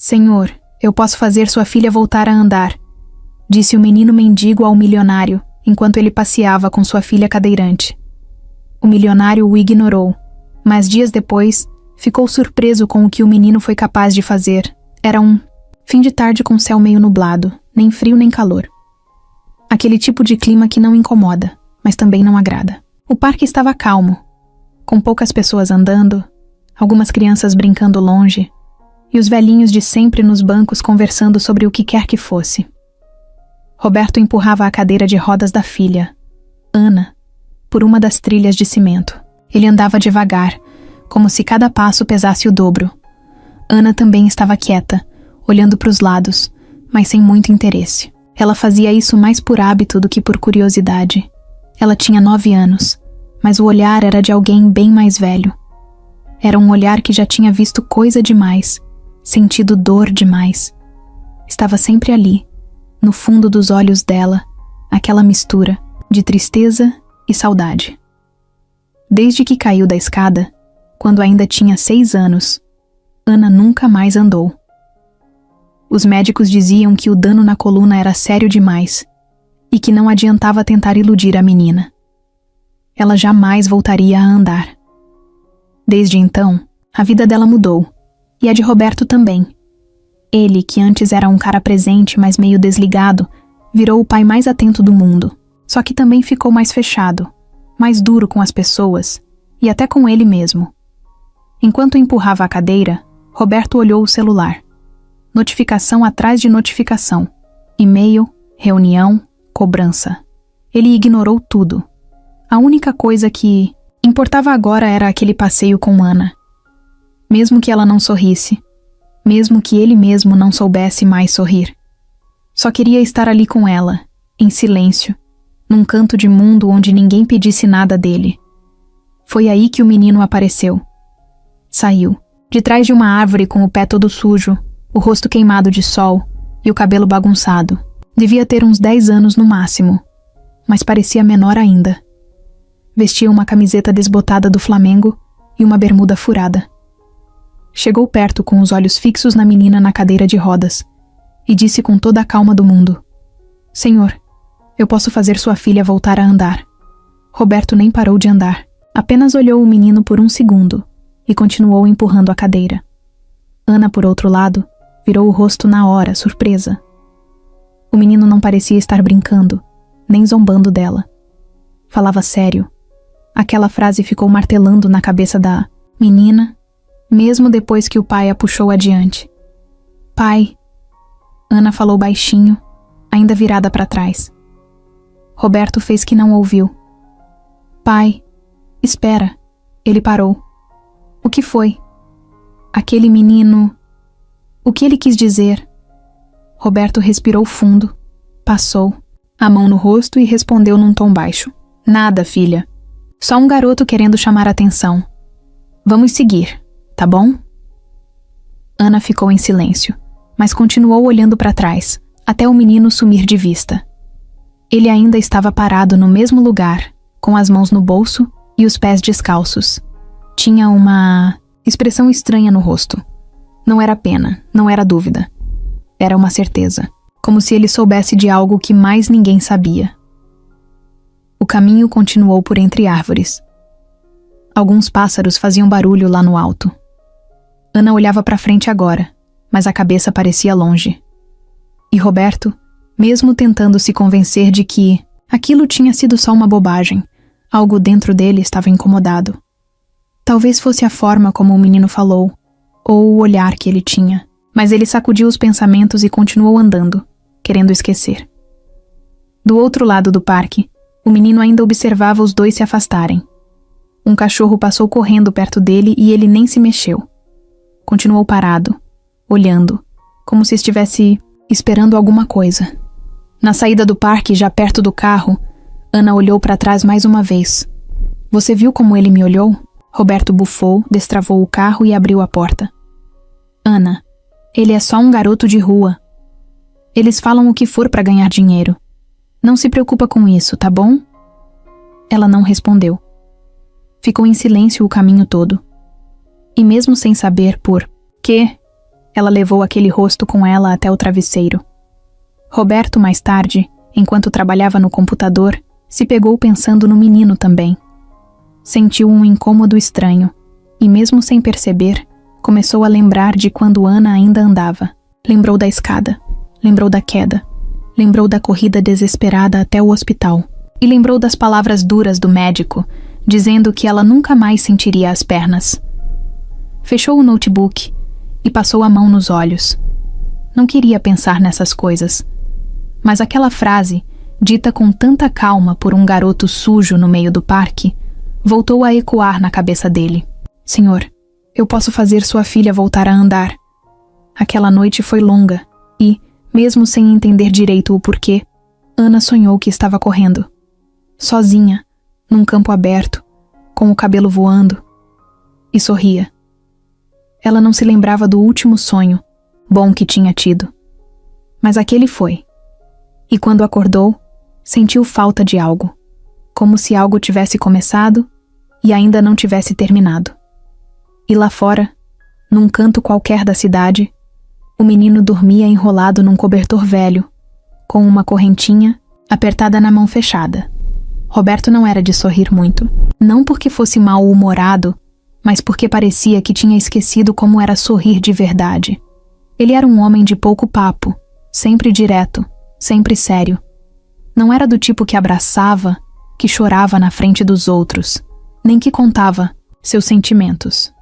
Senhor, eu posso fazer sua filha voltar a andar, disse o menino mendigo ao milionário, enquanto ele passeava com sua filha cadeirante. O milionário o ignorou, mas dias depois, ficou surpreso com o que o menino foi capaz de fazer. Era um fim de tarde com céu meio nublado, nem frio nem calor. Aquele tipo de clima que não incomoda, mas também não agrada. O parque estava calmo, com poucas pessoas andando, algumas crianças brincando longe, e os velhinhos de sempre nos bancos conversando sobre o que quer que fosse. Roberto empurrava a cadeira de rodas da filha, Ana, por uma das trilhas de cimento. Ele andava devagar, como se cada passo pesasse o dobro. Ana também estava quieta, olhando para os lados, mas sem muito interesse. Ela fazia isso mais por hábito do que por curiosidade. Ela tinha 9 anos, mas o olhar era de alguém bem mais velho. Era um olhar que já tinha visto coisa demais, sentido dor demais. Estava sempre ali, no fundo dos olhos dela, aquela mistura de tristeza e saudade. Desde que caiu da escada, quando ainda tinha 6 anos, Ana nunca mais andou. Os médicos diziam que o dano na coluna era sério demais e que não adiantava tentar iludir a menina. Ela jamais voltaria a andar. Desde então, a vida dela mudou, e a de Roberto também. Ele, que antes era um cara presente, mas meio desligado, virou o pai mais atento do mundo, só que também ficou mais fechado, mais duro com as pessoas, e até com ele mesmo. Enquanto empurrava a cadeira, Roberto olhou o celular. Notificação atrás de notificação. E-mail, reunião, cobrança. Ele ignorou tudo. A única coisa que importava agora era aquele passeio com Ana. Mesmo que ela não sorrisse, mesmo que ele mesmo não soubesse mais sorrir. Só queria estar ali com ela, em silêncio, num canto de mundo onde ninguém pedisse nada dele. Foi aí que o menino apareceu. Saiu, de trás de uma árvore com o pé todo sujo, o rosto queimado de sol e o cabelo bagunçado. Devia ter uns 10 anos no máximo, mas parecia menor ainda. Vestia uma camiseta desbotada do Flamengo e uma bermuda furada. Chegou perto com os olhos fixos na menina na cadeira de rodas e disse com toda a calma do mundo: Senhor, eu posso fazer sua filha voltar a andar. Roberto nem parou de andar, apenas olhou o menino por um segundo e continuou empurrando a cadeira. Ana, por outro lado, virou o rosto na hora, surpresa. O menino não parecia estar brincando, nem zombando dela. Falava sério. Aquela frase ficou martelando na cabeça da menina, mesmo depois que o pai a puxou adiante. Pai, Ana falou baixinho, ainda virada para trás. Roberto fez que não ouviu. Pai, espera. Ele parou. O que foi? Aquele menino... O que ele quis dizer? Roberto respirou fundo, passou a mão no rosto e respondeu num tom baixo. Nada, filha. Só um garoto querendo chamar a atenção. Vamos seguir, tá bom? Ana ficou em silêncio, mas continuou olhando para trás, até o menino sumir de vista. Ele ainda estava parado no mesmo lugar, com as mãos no bolso e os pés descalços. Tinha uma expressão estranha no rosto. Não era pena, não era dúvida. Era uma certeza, como se ele soubesse de algo que mais ninguém sabia. O caminho continuou por entre árvores. Alguns pássaros faziam barulho lá no alto. Ana olhava para frente agora, mas a cabeça parecia longe. E Roberto, mesmo tentando se convencer de que aquilo tinha sido só uma bobagem, algo dentro dele estava incomodado. Talvez fosse a forma como o menino falou, ou o olhar que ele tinha, mas ele sacudiu os pensamentos e continuou andando, querendo esquecer. Do outro lado do parque, o menino ainda observava os dois se afastarem. Um cachorro passou correndo perto dele e ele nem se mexeu. Continuou parado, olhando, como se estivesse esperando alguma coisa. Na saída do parque, já perto do carro, Ana olhou para trás mais uma vez. Você viu como ele me olhou? Roberto bufou, destravou o carro e abriu a porta. Ana, ele é só um garoto de rua. Eles falam o que for para ganhar dinheiro. Não se preocupa com isso, tá bom? Ela não respondeu. Ficou em silêncio o caminho todo. E mesmo sem saber por quê, Ela levou aquele rosto com ela até o travesseiro. Roberto, mais tarde, enquanto trabalhava no computador, se pegou pensando no menino também. Sentiu um incômodo estranho e, mesmo sem perceber, começou a lembrar de quando Ana ainda andava. Lembrou da escada, lembrou da queda, lembrou da corrida desesperada até o hospital e lembrou das palavras duras do médico, dizendo que ela nunca mais sentiria as pernas. Fechou o notebook e passou a mão nos olhos. Não queria pensar nessas coisas, mas aquela frase, dita com tanta calma por um garoto sujo no meio do parque, voltou a ecoar na cabeça dele. Senhor, eu posso fazer sua filha voltar a andar. Aquela noite foi longa e, mesmo sem entender direito o porquê, Ana sonhou que estava correndo. Sozinha, num campo aberto, com o cabelo voando, e sorria. Ela não se lembrava do último sonho, bom que tinha tido. Mas aquele foi. E quando acordou, sentiu falta de algo, como se algo tivesse começado e ainda não tivesse terminado. E lá fora, num canto qualquer da cidade, o menino dormia enrolado num cobertor velho, com uma correntinha apertada na mão fechada. Roberto não era de sorrir muito, não porque fosse mal-humorado, mas porque parecia que tinha esquecido como era sorrir de verdade. Ele era um homem de pouco papo, sempre direto, sempre sério. Não era do tipo que abraçava, que chorava na frente dos outros, nem que contava seus sentimentos.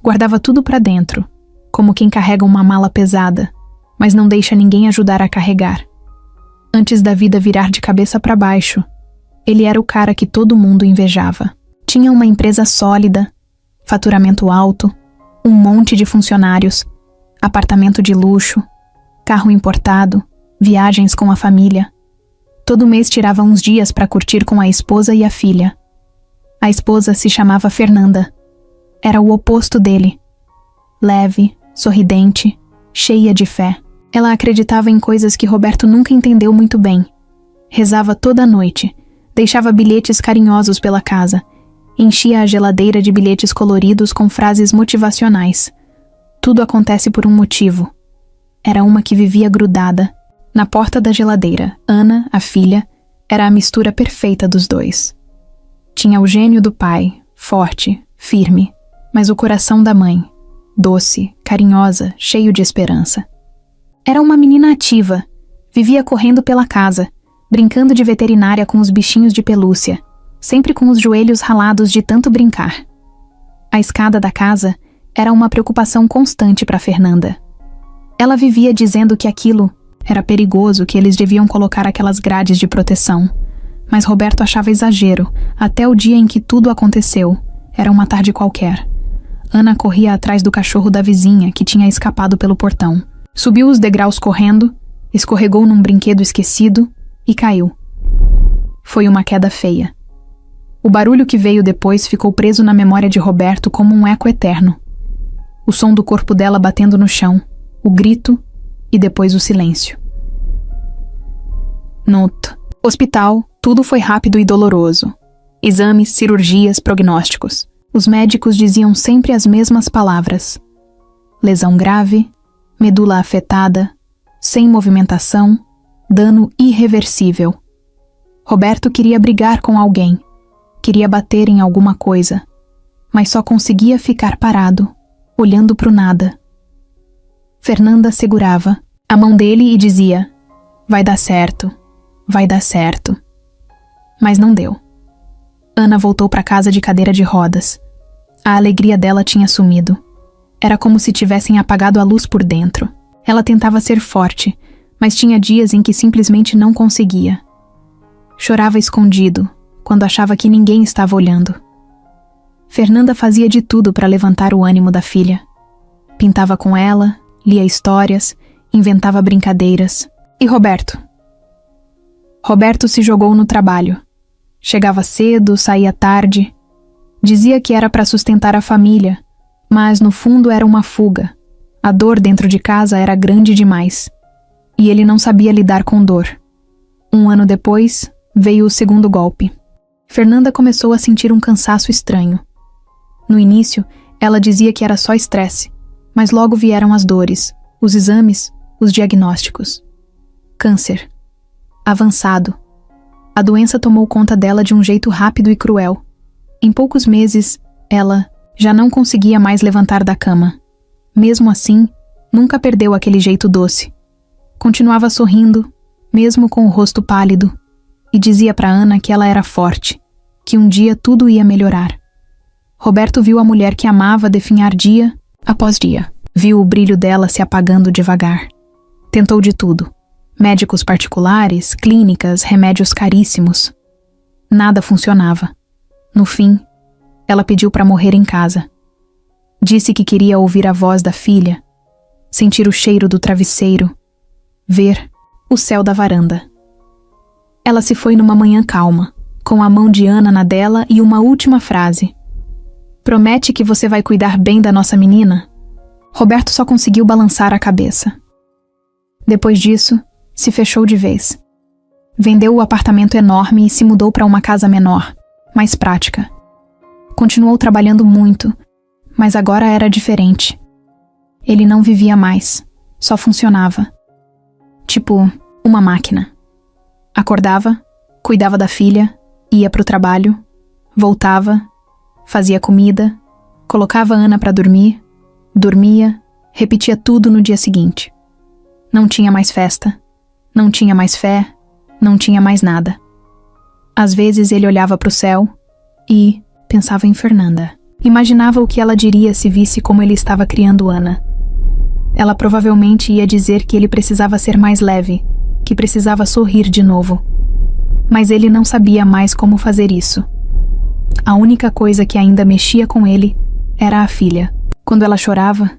Guardava tudo pra dentro, como quem carrega uma mala pesada, mas não deixa ninguém ajudar a carregar. Antes da vida virar de cabeça para baixo, ele era o cara que todo mundo invejava. Tinha uma empresa sólida, faturamento alto, um monte de funcionários, apartamento de luxo, carro importado, viagens com a família. Todo mês tirava uns dias para curtir com a esposa e a filha. A esposa se chamava Fernanda. Era o oposto dele. Leve, sorridente, cheia de fé. Ela acreditava em coisas que Roberto nunca entendeu muito bem. Rezava toda noite, deixava bilhetes carinhosos pela casa, enchia a geladeira de bilhetes coloridos com frases motivacionais. Tudo acontece por um motivo. Era uma que vivia grudada. Na porta da geladeira, Ana, a filha, era a mistura perfeita dos dois. Tinha o gênio do pai, forte, firme, mas o coração da mãe, doce, carinhosa, cheio de esperança. Era uma menina ativa, vivia correndo pela casa, brincando de veterinária com os bichinhos de pelúcia, sempre com os joelhos ralados de tanto brincar. A escada da casa era uma preocupação constante para Fernanda. Ela vivia dizendo que aquilo era perigoso, que eles deviam colocar aquelas grades de proteção. Mas Roberto achava exagero, até o dia em que tudo aconteceu. Era uma tarde qualquer. Ana corria atrás do cachorro da vizinha, que tinha escapado pelo portão. Subiu os degraus correndo, escorregou num brinquedo esquecido e caiu. Foi uma queda feia. O barulho que veio depois ficou preso na memória de Roberto como um eco eterno. O som do corpo dela batendo no chão, o grito e depois o silêncio. Nota. Hospital, tudo foi rápido e doloroso. Exames, cirurgias, prognósticos. Os médicos diziam sempre as mesmas palavras. Lesão grave, medula afetada, sem movimentação, dano irreversível. Roberto queria brigar com alguém, queria bater em alguma coisa, mas só conseguia ficar parado, olhando pro nada. Fernanda segurava a mão dele e dizia: vai dar certo, vai dar certo. Mas não deu. Ana voltou para casa de cadeira de rodas. A alegria dela tinha sumido. Era como se tivessem apagado a luz por dentro. Ela tentava ser forte, mas tinha dias em que simplesmente não conseguia. Chorava escondido, quando achava que ninguém estava olhando. Fernanda fazia de tudo para levantar o ânimo da filha. Pintava com ela, lia histórias, inventava brincadeiras. E Roberto? Roberto se jogou no trabalho. Chegava cedo, saía tarde. Dizia que era para sustentar a família, mas no fundo era uma fuga. A dor dentro de casa era grande demais. E ele não sabia lidar com dor. 1 ano depois, veio o segundo golpe. Fernanda começou a sentir um cansaço estranho. No início, ela dizia que era só estresse, Mas logo vieram as dores, os exames, os diagnósticos. Câncer. Avançado. A doença tomou conta dela de um jeito rápido e cruel. Em poucos meses, ela já não conseguia mais levantar da cama. Mesmo assim, nunca perdeu aquele jeito doce. Continuava sorrindo, mesmo com o rosto pálido, e dizia para Ana que ela era forte, que um dia tudo ia melhorar. Roberto viu a mulher que amava definhar dia após dia. Viu o brilho dela se apagando devagar. Tentou de tudo. Médicos particulares, clínicas, remédios caríssimos. Nada funcionava. No fim, ela pediu para morrer em casa. Disse que queria ouvir a voz da filha, sentir o cheiro do travesseiro, ver o céu da varanda. Ela se foi numa manhã calma, com a mão de Ana na dela e uma última frase. Promete que você vai cuidar bem da nossa menina? Roberto só conseguiu balançar a cabeça. Depois disso, se fechou de vez. Vendeu o apartamento enorme e se mudou para uma casa menor, mais prática. Continuou trabalhando muito, mas agora era diferente. Ele não vivia mais, só funcionava. Tipo, uma máquina. Acordava, cuidava da filha, ia pro trabalho, voltava, fazia comida, colocava Ana para dormir, dormia, repetia tudo no dia seguinte. Não tinha mais festa, não tinha mais fé, não tinha mais nada. Às vezes ele olhava pro céu e pensava em Fernanda. Imaginava o que ela diria se visse como ele estava criando Ana. Ela provavelmente ia dizer que ele precisava ser mais leve, que precisava sorrir de novo. Mas ele não sabia mais como fazer isso. A única coisa que ainda mexia com ele era a filha. Quando ela chorava,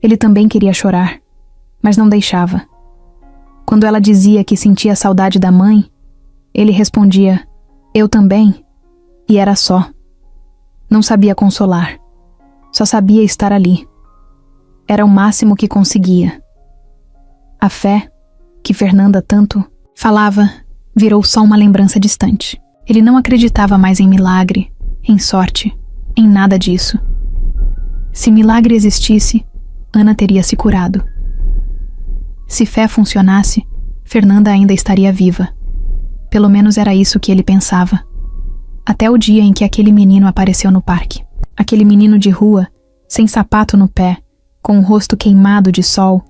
ele também queria chorar, mas não deixava. Quando ela dizia que sentia saudade da mãe, ele respondia, eu também, e era só. Não sabia consolar, só sabia estar ali. Era o máximo que conseguia. A fé, que Fernanda tanto falava, virou só uma lembrança distante. Ele não acreditava mais em milagre, em sorte, em nada disso. Se milagre existisse, Ana teria se curado. Se fé funcionasse, Fernanda ainda estaria viva. Pelo menos era isso que ele pensava. Até o dia em que aquele menino apareceu no parque. Aquele menino de rua, sem sapato no pé, com o rosto queimado de sol,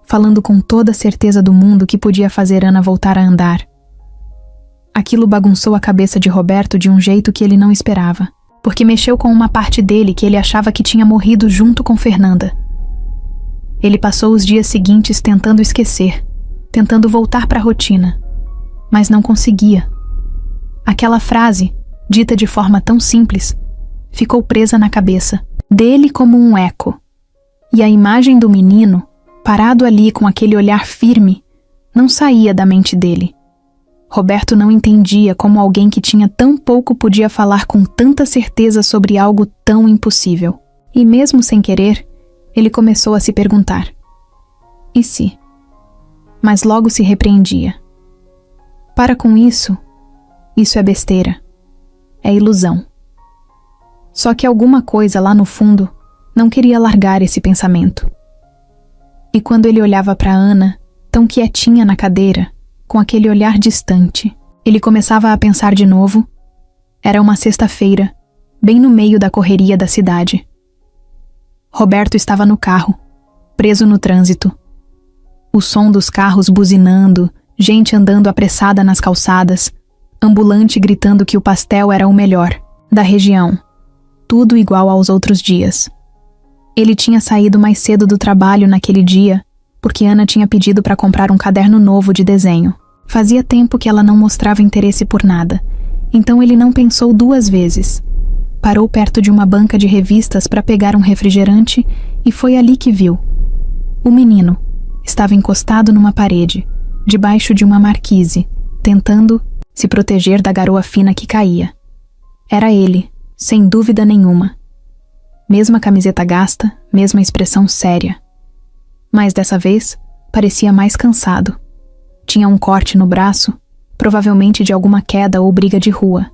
falando com toda a certeza do mundo que podia fazer Ana voltar a andar. Aquilo bagunçou a cabeça de Roberto de um jeito que ele não esperava, porque mexeu com uma parte dele que ele achava que tinha morrido junto com Fernanda. Ele passou os dias seguintes tentando esquecer, tentando voltar para a rotina, mas não conseguia. Aquela frase, dita de forma tão simples, ficou presa na cabeça, dele como um eco. E a imagem do menino, parado ali com aquele olhar firme, não saía da mente dele. Roberto não entendia como alguém que tinha tão pouco podia falar com tanta certeza sobre algo tão impossível. E mesmo sem querer, ele começou a se perguntar: e se? Mas logo se repreendia. Para com isso. Isso é besteira. É ilusão. Só que alguma coisa lá no fundo não queria largar esse pensamento. E quando ele olhava para Ana, tão quietinha na cadeira, com aquele olhar distante, ele começava a pensar de novo. Era uma sexta-feira, bem no meio da correria da cidade. Roberto estava no carro, preso no trânsito. O som dos carros buzinando, gente andando apressada nas calçadas, ambulante gritando que o pastel era o melhor, da região. Tudo igual aos outros dias. Ele tinha saído mais cedo do trabalho naquele dia, porque Ana tinha pedido para comprar um caderno novo de desenho. Fazia tempo que ela não mostrava interesse por nada, então ele não pensou duas vezes. Parou perto de uma banca de revistas para pegar um refrigerante e foi ali que viu. O menino estava encostado numa parede, debaixo de uma marquise, tentando se proteger da garoa fina que caía. Era ele, sem dúvida nenhuma. Mesma camiseta gasta, mesma expressão séria. Mas dessa vez, parecia mais cansado. Tinha um corte no braço, provavelmente de alguma queda ou briga de rua,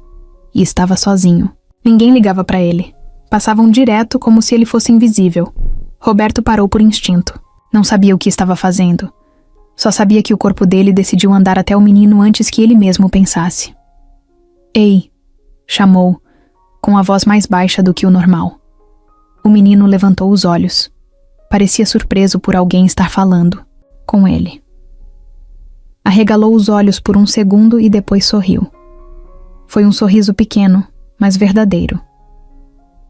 e estava sozinho. Ninguém ligava para ele. Passavam direto como se ele fosse invisível. Roberto parou por instinto. Não sabia o que estava fazendo. Só sabia que o corpo dele decidiu andar até o menino antes que ele mesmo pensasse. Ei! Chamou, com a voz mais baixa do que o normal. O menino levantou os olhos. Parecia surpreso por alguém estar falando com ele. Arregalou os olhos por um segundo e depois sorriu. Foi um sorriso pequeno, mas verdadeiro.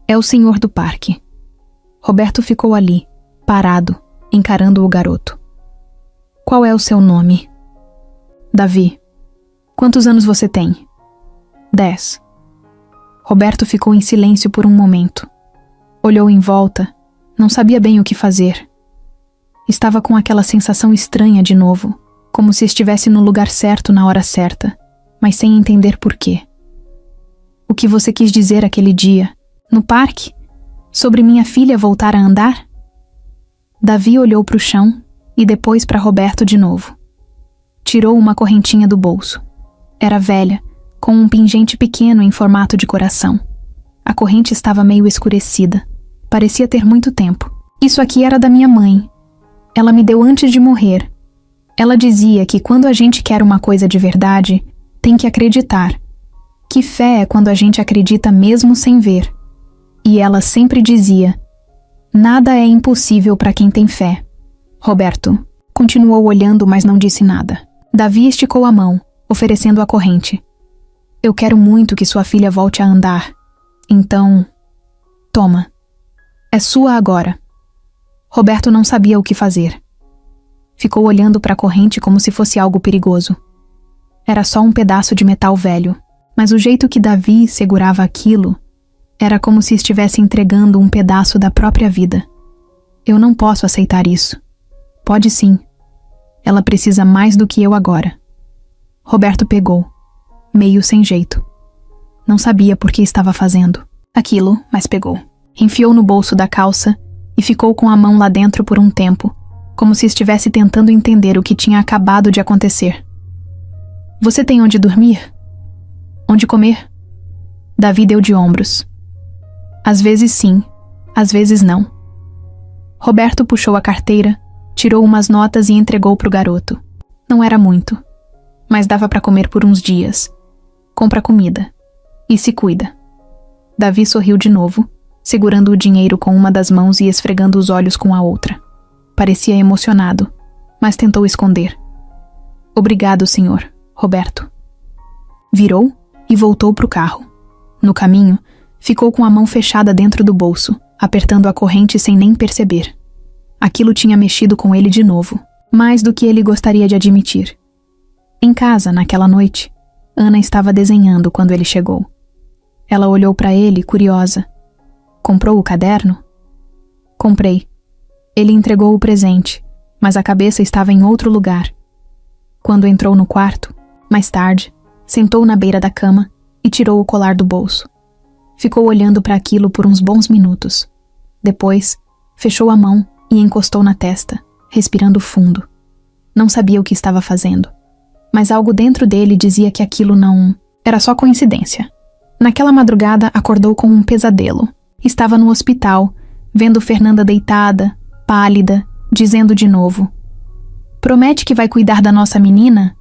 É o senhor do parque. Roberto ficou ali, parado, encarando o garoto. Qual é o seu nome? Davi. Quantos anos você tem? 10. Roberto ficou em silêncio por um momento. Olhou em volta, não sabia bem o que fazer. Estava com aquela sensação estranha de novo, como se estivesse no lugar certo na hora certa, mas sem entender por quê. O que você quis dizer aquele dia, no parque? Sobre minha filha voltar a andar? Davi olhou para o chão e depois para Roberto de novo. Tirou uma correntinha do bolso. Era velha, com um pingente pequeno em formato de coração. A corrente estava meio escurecida. Parecia ter muito tempo. Isso aqui era da minha mãe. Ela me deu antes de morrer. Ela dizia que quando a gente quer uma coisa de verdade, tem que acreditar. Que fé é quando a gente acredita mesmo sem ver. E ela sempre dizia: nada é impossível para quem tem fé. Roberto continuou olhando, mas não disse nada. Davi esticou a mão, oferecendo a corrente. Eu quero muito que sua filha volte a andar. Então, toma. É sua agora. Roberto não sabia o que fazer. Ficou olhando para a corrente como se fosse algo perigoso. Era só um pedaço de metal velho, mas o jeito que Davi segurava aquilo era como se estivesse entregando um pedaço da própria vida. Eu não posso aceitar isso. Pode sim. Ela precisa mais do que eu agora. Roberto pegou, meio sem jeito. Não sabia por que estava fazendo aquilo, mas pegou. Enfiou no bolso da calça e ficou com a mão lá dentro por um tempo, como se estivesse tentando entender o que tinha acabado de acontecer. Você tem onde dormir? Onde comer? Davi deu de ombros. Às vezes sim, às vezes não. Roberto puxou a carteira, tirou umas notas e entregou para o garoto. Não era muito, mas dava para comer por uns dias. Compra comida. E se cuida. Davi sorriu de novo, segurando o dinheiro com uma das mãos e esfregando os olhos com a outra. Parecia emocionado, mas tentou esconder. Obrigado, senhor, Roberto. Virou e voltou para o carro. No caminho, ficou com a mão fechada dentro do bolso, apertando a corrente sem nem perceber. Aquilo tinha mexido com ele de novo, mais do que ele gostaria de admitir. Em casa, naquela noite, Ana estava desenhando quando ele chegou. Ela olhou para ele, curiosa. Comprou o caderno? Comprei. Ele entregou o presente, mas a cabeça estava em outro lugar. Quando entrou no quarto, mais tarde, sentou na beira da cama e tirou o colar do bolso. Ficou olhando para aquilo por uns bons minutos. Depois, fechou a mão e encostou na testa, respirando fundo. Não sabia o que estava fazendo, mas algo dentro dele dizia que aquilo não... era só coincidência. Naquela madrugada, acordou com um pesadelo. Estava no hospital, vendo Fernanda deitada, pálida, dizendo de novo: promete que vai cuidar da nossa menina?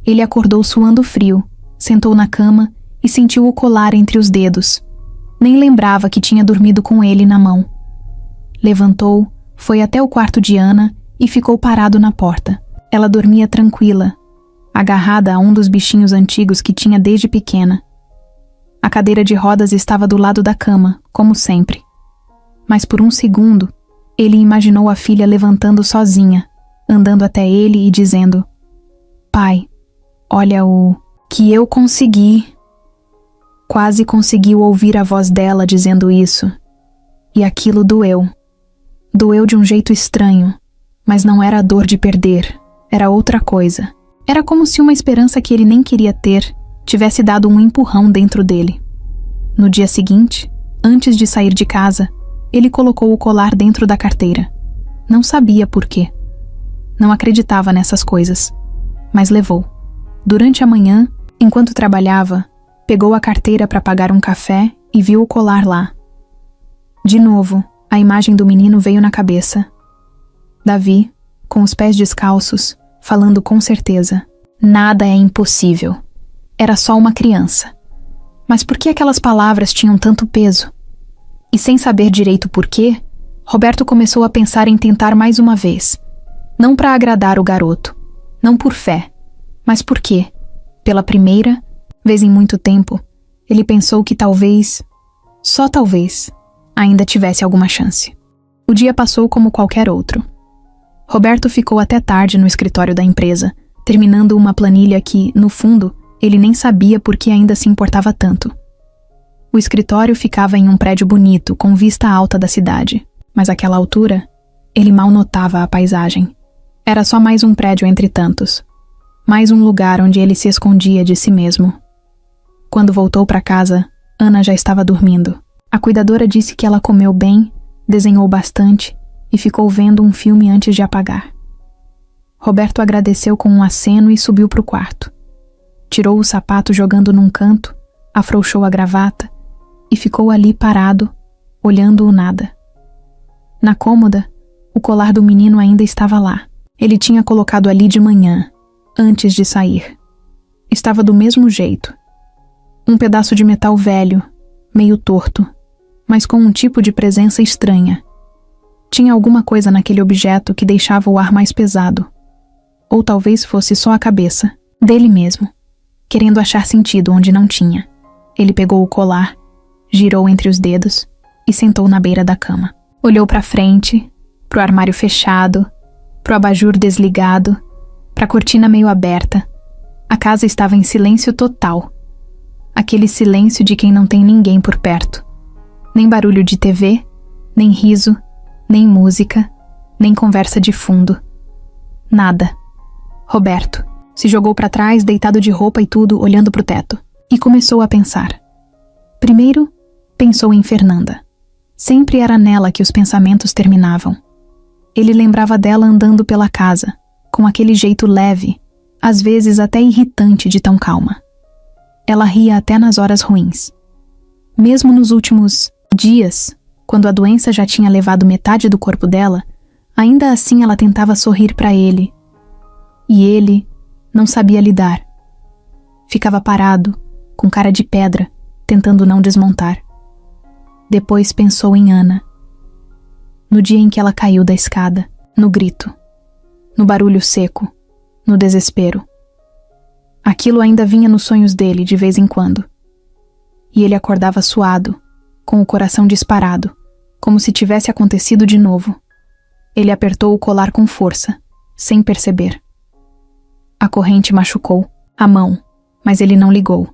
Ele acordou suando frio, sentou na cama e sentiu o colar entre os dedos. Nem lembrava que tinha dormido com ele na mão. Levantou, foi até o quarto de Ana e ficou parado na porta. Ela dormia tranquila, agarrada a um dos bichinhos antigos que tinha desde pequena. A cadeira de rodas estava do lado da cama, como sempre. Mas por um segundo, ele imaginou a filha levantando sozinha, andando até ele e dizendo: pai, olha o que eu consegui. Quase conseguiu ouvir a voz dela dizendo isso. E aquilo doeu. Doeu de um jeito estranho, mas não era a dor de perder, era outra coisa. Era como se uma esperança que ele nem queria ter tivesse dado um empurrão dentro dele. No dia seguinte, antes de sair de casa, ele colocou o colar dentro da carteira. Não sabia por quê. Não acreditava nessas coisas, mas levou. Durante a manhã, enquanto trabalhava, pegou a carteira para pagar um café e viu o colar lá. De novo, A imagem do menino veio na cabeça. Davi, com os pés descalços, falando com certeza: "Nada é impossível." Era só uma criança. Mas por que aquelas palavras tinham tanto peso? E sem saber direito por quê, Roberto começou a pensar em tentar mais uma vez. Não para agradar o garoto, não por fé, mas porque, pela primeira vez em muito tempo, ele pensou que talvez, só talvez, ainda tivesse alguma chance. O dia passou como qualquer outro. Roberto ficou até tarde no escritório da empresa, terminando uma planilha que, no fundo, ele nem sabia por que ainda se importava tanto. O escritório ficava em um prédio bonito, com vista alta da cidade, mas àquela altura, ele mal notava a paisagem. Era só mais um prédio entre tantos. Mais um lugar onde ele se escondia de si mesmo. Quando voltou para casa, Ana já estava dormindo. A cuidadora disse que ela comeu bem, desenhou bastante e ficou vendo um filme antes de apagar. Roberto agradeceu com um aceno e subiu para o quarto. Tirou o sapato jogando num canto, afrouxou a gravata e ficou ali parado, olhando o nada. Na cômoda, o colar do menino ainda estava lá. Ele tinha colocado ali de manhã, antes de sair. Estava do mesmo jeito. Um pedaço de metal velho, meio torto, mas com um tipo de presença estranha. Tinha alguma coisa naquele objeto que deixava o ar mais pesado. Ou talvez fosse só a cabeça, dele mesmo, querendo achar sentido onde não tinha. Ele pegou o colar, girou entre os dedos e sentou na beira da cama. Olhou para frente, pro armário fechado, pro abajur desligado, pra cortina meio aberta. A casa estava em silêncio total. Aquele silêncio de quem não tem ninguém por perto. Nem barulho de TV, nem riso, nem música, nem conversa de fundo. Nada. Roberto se jogou para trás, deitado de roupa e tudo, olhando pro teto, e começou a pensar. Primeiro, pensou em Fernanda. Sempre era nela que os pensamentos terminavam. Ele lembrava dela andando pela casa, com aquele jeito leve, às vezes até irritante de tão calma. Ela ria até nas horas ruins. Mesmo nos últimos dias, quando a doença já tinha levado metade do corpo dela, ainda assim ela tentava sorrir para ele. E ele não sabia lidar. Ficava parado, com cara de pedra, tentando não desmontar. Depois pensou em Ana. No dia em que ela caiu da escada, no grito, no barulho seco, no desespero. Aquilo ainda vinha nos sonhos dele de vez em quando. E ele acordava suado, com o coração disparado, como se tivesse acontecido de novo. Ele apertou o colar com força, sem perceber. A corrente machucou a mão, mas ele não ligou.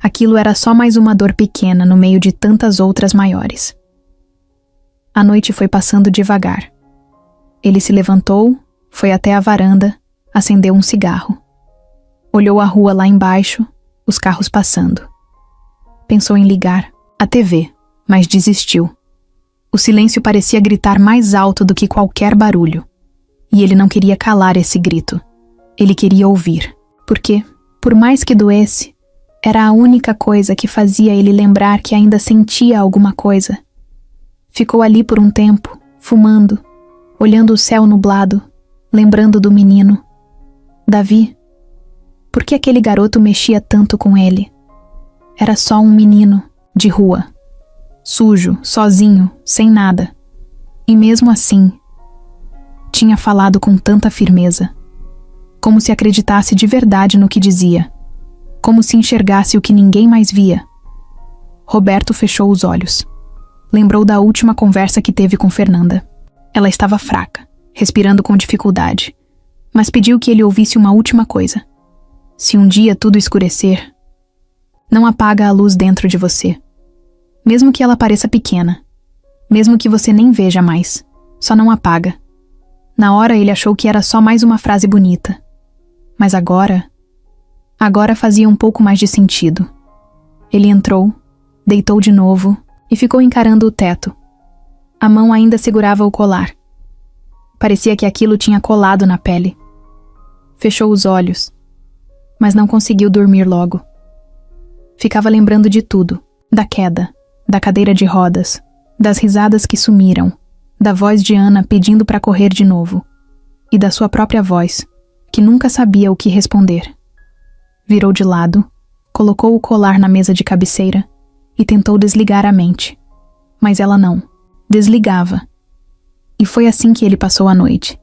Aquilo era só mais uma dor pequena no meio de tantas outras maiores. A noite foi passando devagar. Ele se levantou, foi até a varanda, acendeu um cigarro. Olhou a rua lá embaixo, os carros passando. Pensou em ligar a TV, mas desistiu. O silêncio parecia gritar mais alto do que qualquer barulho. E ele não queria calar esse grito. Ele queria ouvir. Porque, por mais que doesse, era a única coisa que fazia ele lembrar que ainda sentia alguma coisa. Ficou ali por um tempo, fumando, olhando o céu nublado, lembrando do menino. Davi. Por que aquele garoto mexia tanto com ele? Era só um menino, de rua. Sujo, sozinho, sem nada. E mesmo assim, tinha falado com tanta firmeza. Como se acreditasse de verdade no que dizia. Como se enxergasse o que ninguém mais via. Roberto fechou os olhos. Lembrou da última conversa que teve com Fernanda. Ela estava fraca, respirando com dificuldade, mas pediu que ele ouvisse uma última coisa. Se um dia tudo escurecer, não apaga a luz dentro de você. Mesmo que ela pareça pequena, mesmo que você nem veja mais, só não apaga. Na hora ele achou que era só mais uma frase bonita. Mas agora fazia um pouco mais de sentido. Ele entrou, deitou de novo e ficou encarando o teto. A mão ainda segurava o colar. Parecia que aquilo tinha colado na pele. Fechou os olhos, mas não conseguiu dormir logo. Ficava lembrando de tudo, da queda, da cadeira de rodas, das risadas que sumiram, da voz de Ana pedindo para correr de novo, e da sua própria voz, que nunca sabia o que responder. Virou de lado, colocou o colar na mesa de cabeceira e tentou desligar a mente. Mas ela não. Desligava. E foi assim que ele passou a noite.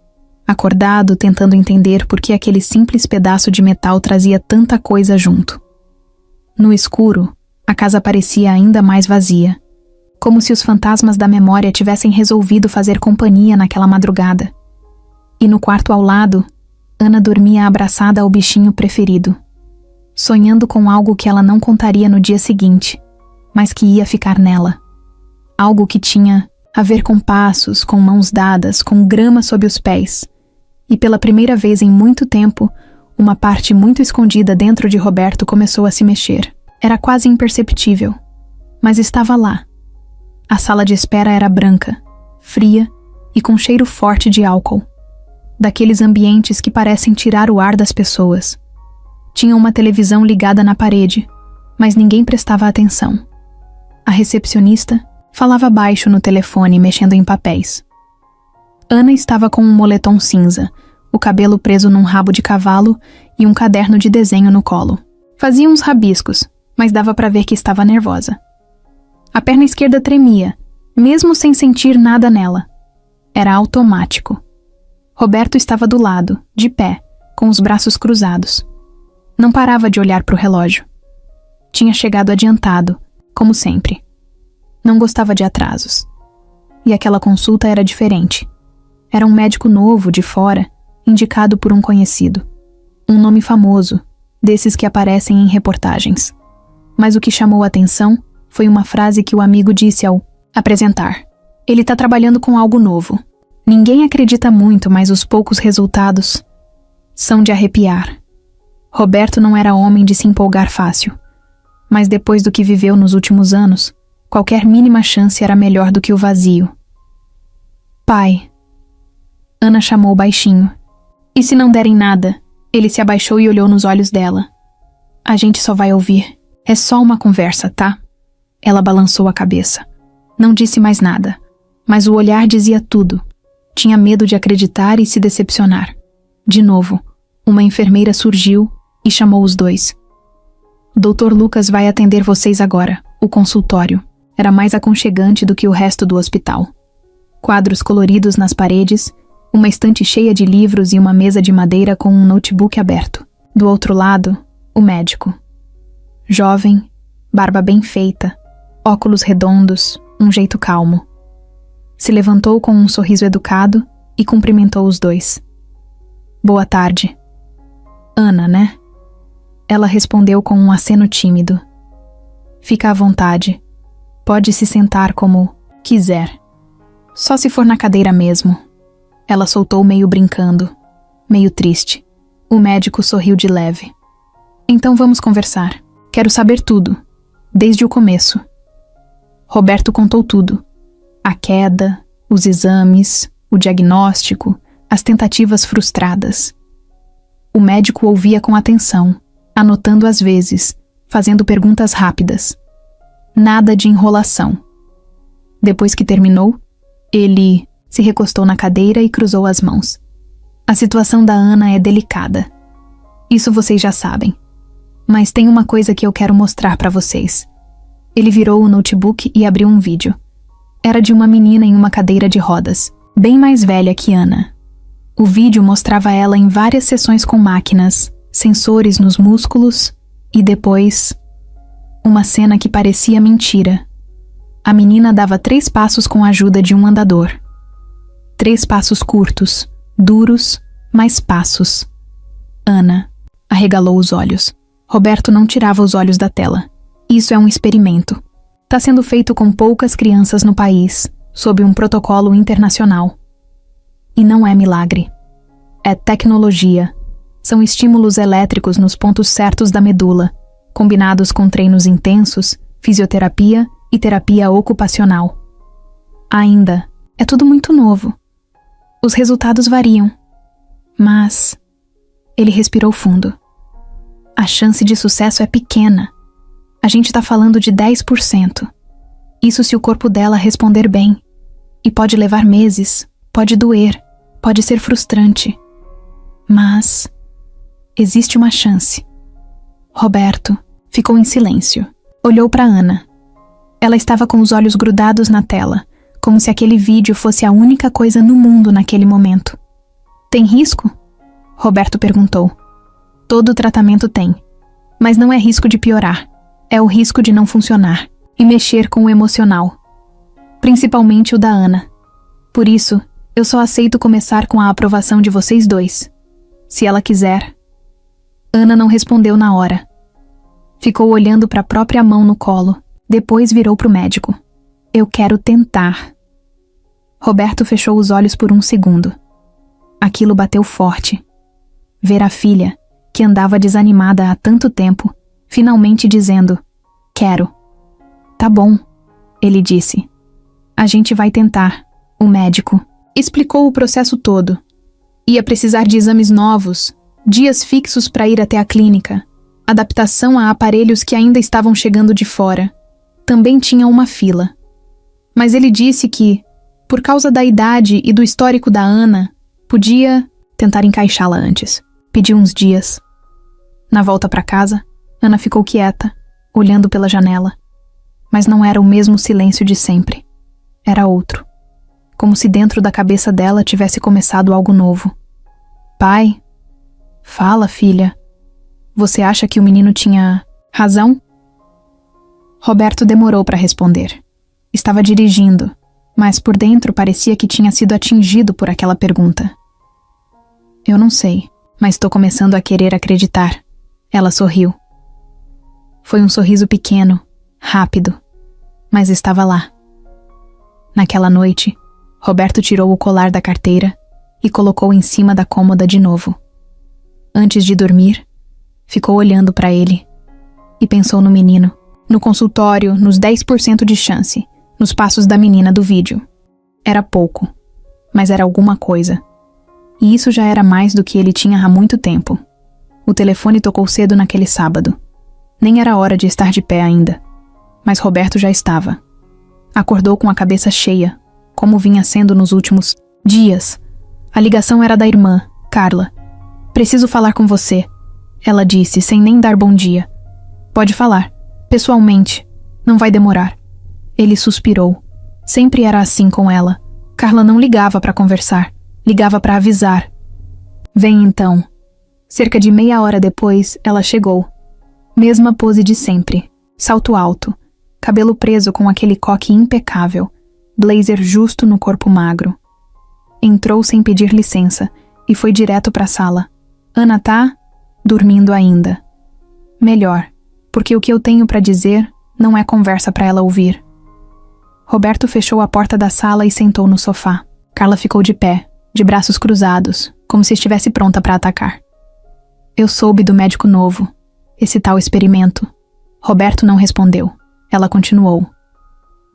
Acordado, tentando entender por que aquele simples pedaço de metal trazia tanta coisa junto. No escuro, a casa parecia ainda mais vazia, como se os fantasmas da memória tivessem resolvido fazer companhia naquela madrugada. E no quarto ao lado, Ana dormia abraçada ao bichinho preferido, sonhando com algo que ela não contaria no dia seguinte, mas que ia ficar nela. Algo que tinha a ver com passos, com mãos dadas, com grama sob os pés. E pela primeira vez em muito tempo, uma parte muito escondida dentro de Roberto começou a se mexer. Era quase imperceptível, mas estava lá. A sala de espera era branca, fria e com cheiro forte de álcool. Daqueles ambientes que parecem tirar o ar das pessoas. Tinha uma televisão ligada na parede, mas ninguém prestava atenção. A recepcionista falava baixo no telefone, mexendo em papéis. Ana estava com um moletom cinza, o cabelo preso num rabo de cavalo e um caderno de desenho no colo. Fazia uns rabiscos, mas dava para ver que estava nervosa. A perna esquerda tremia, mesmo sem sentir nada nela. Era automático. Roberto estava do lado, de pé, com os braços cruzados. Não parava de olhar para o relógio. Tinha chegado adiantado, como sempre. Não gostava de atrasos. E aquela consulta era diferente. Era um médico novo, de fora, indicado por um conhecido. Um nome famoso, desses que aparecem em reportagens. Mas o que chamou a atenção foi uma frase que o amigo disse ao apresentar. Ele está trabalhando com algo novo. Ninguém acredita muito, mas os poucos resultados são de arrepiar. Roberto não era homem de se empolgar fácil, mas depois do que viveu nos últimos anos, qualquer mínima chance era melhor do que o vazio. Pai. Ana chamou baixinho. E se não derem nada? Ele se abaixou e olhou nos olhos dela. A gente só vai ouvir. É só uma conversa, tá? Ela balançou a cabeça. Não disse mais nada, mas o olhar dizia tudo. Tinha medo de acreditar e se decepcionar. De novo, uma enfermeira surgiu e chamou os dois. Dr. Lucas vai atender vocês agora. O consultório era mais aconchegante do que o resto do hospital. Quadros coloridos nas paredes, uma estante cheia de livros e uma mesa de madeira com um notebook aberto. Do outro lado, o médico. Jovem, barba bem feita, óculos redondos, um jeito calmo. Se levantou com um sorriso educado e cumprimentou os dois. Boa tarde. Ana, né? Ela respondeu com um aceno tímido. Fica à vontade. Pode se sentar como quiser. Só se for na cadeira mesmo. Ela soltou meio brincando, meio triste. O médico sorriu de leve. Então vamos conversar. Quero saber tudo, desde o começo. Roberto contou tudo. A queda, os exames, o diagnóstico, as tentativas frustradas. O médico ouvia com atenção, anotando às vezes, fazendo perguntas rápidas. Nada de enrolação. Depois que terminou, ele se recostou na cadeira e cruzou as mãos. A situação da Ana é delicada. Isso vocês já sabem. Mas tem uma coisa que eu quero mostrar para vocês. Ele virou o notebook e abriu um vídeo. Era de uma menina em uma cadeira de rodas, bem mais velha que Ana. O vídeo mostrava ela em várias sessões com máquinas, sensores nos músculos e depois... uma cena que parecia mentira. A menina dava 3 passos com a ajuda de um andador. 3 passos curtos, duros, mas passos. Ana arregalou os olhos. Roberto não tirava os olhos da tela. Isso é um experimento. Está sendo feito com poucas crianças no país, sob um protocolo internacional. E não é milagre. É tecnologia. São estímulos elétricos nos pontos certos da medula, combinados com treinos intensos, fisioterapia e terapia ocupacional. Ainda, é tudo muito novo. Os resultados variam. Mas... ele respirou fundo. A chance de sucesso é pequena. A gente está falando de 10%. Isso se o corpo dela responder bem. E pode levar meses, pode doer, pode ser frustrante. Mas existe uma chance. Roberto ficou em silêncio. Olhou para Ana. Ela estava com os olhos grudados na tela, como se aquele vídeo fosse a única coisa no mundo naquele momento. Tem risco? Roberto perguntou. Todo tratamento tem. Mas não é risco de piorar. É o risco de não funcionar e mexer com o emocional. Principalmente o da Ana. Por isso, eu só aceito começar com a aprovação de vocês dois. Se ela quiser. Ana não respondeu na hora. Ficou olhando para a própria mão no colo. Depois virou para o médico. Eu quero tentar. Roberto fechou os olhos por um segundo. Aquilo bateu forte. Ver a filha, que andava desanimada há tanto tempo, finalmente dizendo: quero. Tá bom, ele disse. A gente vai tentar. O médico explicou o processo todo. Ia precisar de exames novos, dias fixos para ir até a clínica, adaptação a aparelhos que ainda estavam chegando de fora. Também tinha uma fila. Mas ele disse que, por causa da idade e do histórico da Ana, podia tentar encaixá-la antes. Pediu uns dias. Na volta para casa, Ana ficou quieta, olhando pela janela. Mas não era o mesmo silêncio de sempre. Era outro. Como se dentro da cabeça dela tivesse começado algo novo. Pai? Fala, filha. Você acha que o menino tinha razão? Roberto demorou para responder. Estava dirigindo, mas por dentro parecia que tinha sido atingido por aquela pergunta. Eu não sei, mas estou começando a querer acreditar. Ela sorriu. Foi um sorriso pequeno, rápido, mas estava lá. Naquela noite, Roberto tirou o colar da carteira e colocou em cima da cômoda de novo. Antes de dormir, ficou olhando para ele e pensou no menino, no consultório, nos 10% de chance, nos passos da menina do vídeo. Era pouco, mas era alguma coisa. E isso já era mais do que ele tinha há muito tempo. O telefone tocou cedo naquele sábado. Nem era hora de estar de pé ainda, mas Roberto já estava. Acordou com a cabeça cheia, como vinha sendo nos últimos dias. A ligação era da irmã, Carla. Preciso falar com você, ela disse, sem nem dar bom dia. Pode falar, pessoalmente, não vai demorar. Ele suspirou. Sempre era assim com ela. Carla não ligava para conversar, ligava para avisar. Vem então. Cerca de meia hora depois, ela chegou. Mesma pose de sempre, salto alto, cabelo preso com aquele coque impecável, blazer justo no corpo magro. Entrou sem pedir licença e foi direto para a sala. Ana tá dormindo ainda. Melhor, porque o que eu tenho para dizer não é conversa para ela ouvir. Roberto fechou a porta da sala e sentou no sofá. Carla ficou de pé, de braços cruzados, como se estivesse pronta para atacar. Eu soube do médico novo, esse tal experimento. Roberto não respondeu. Ela continuou.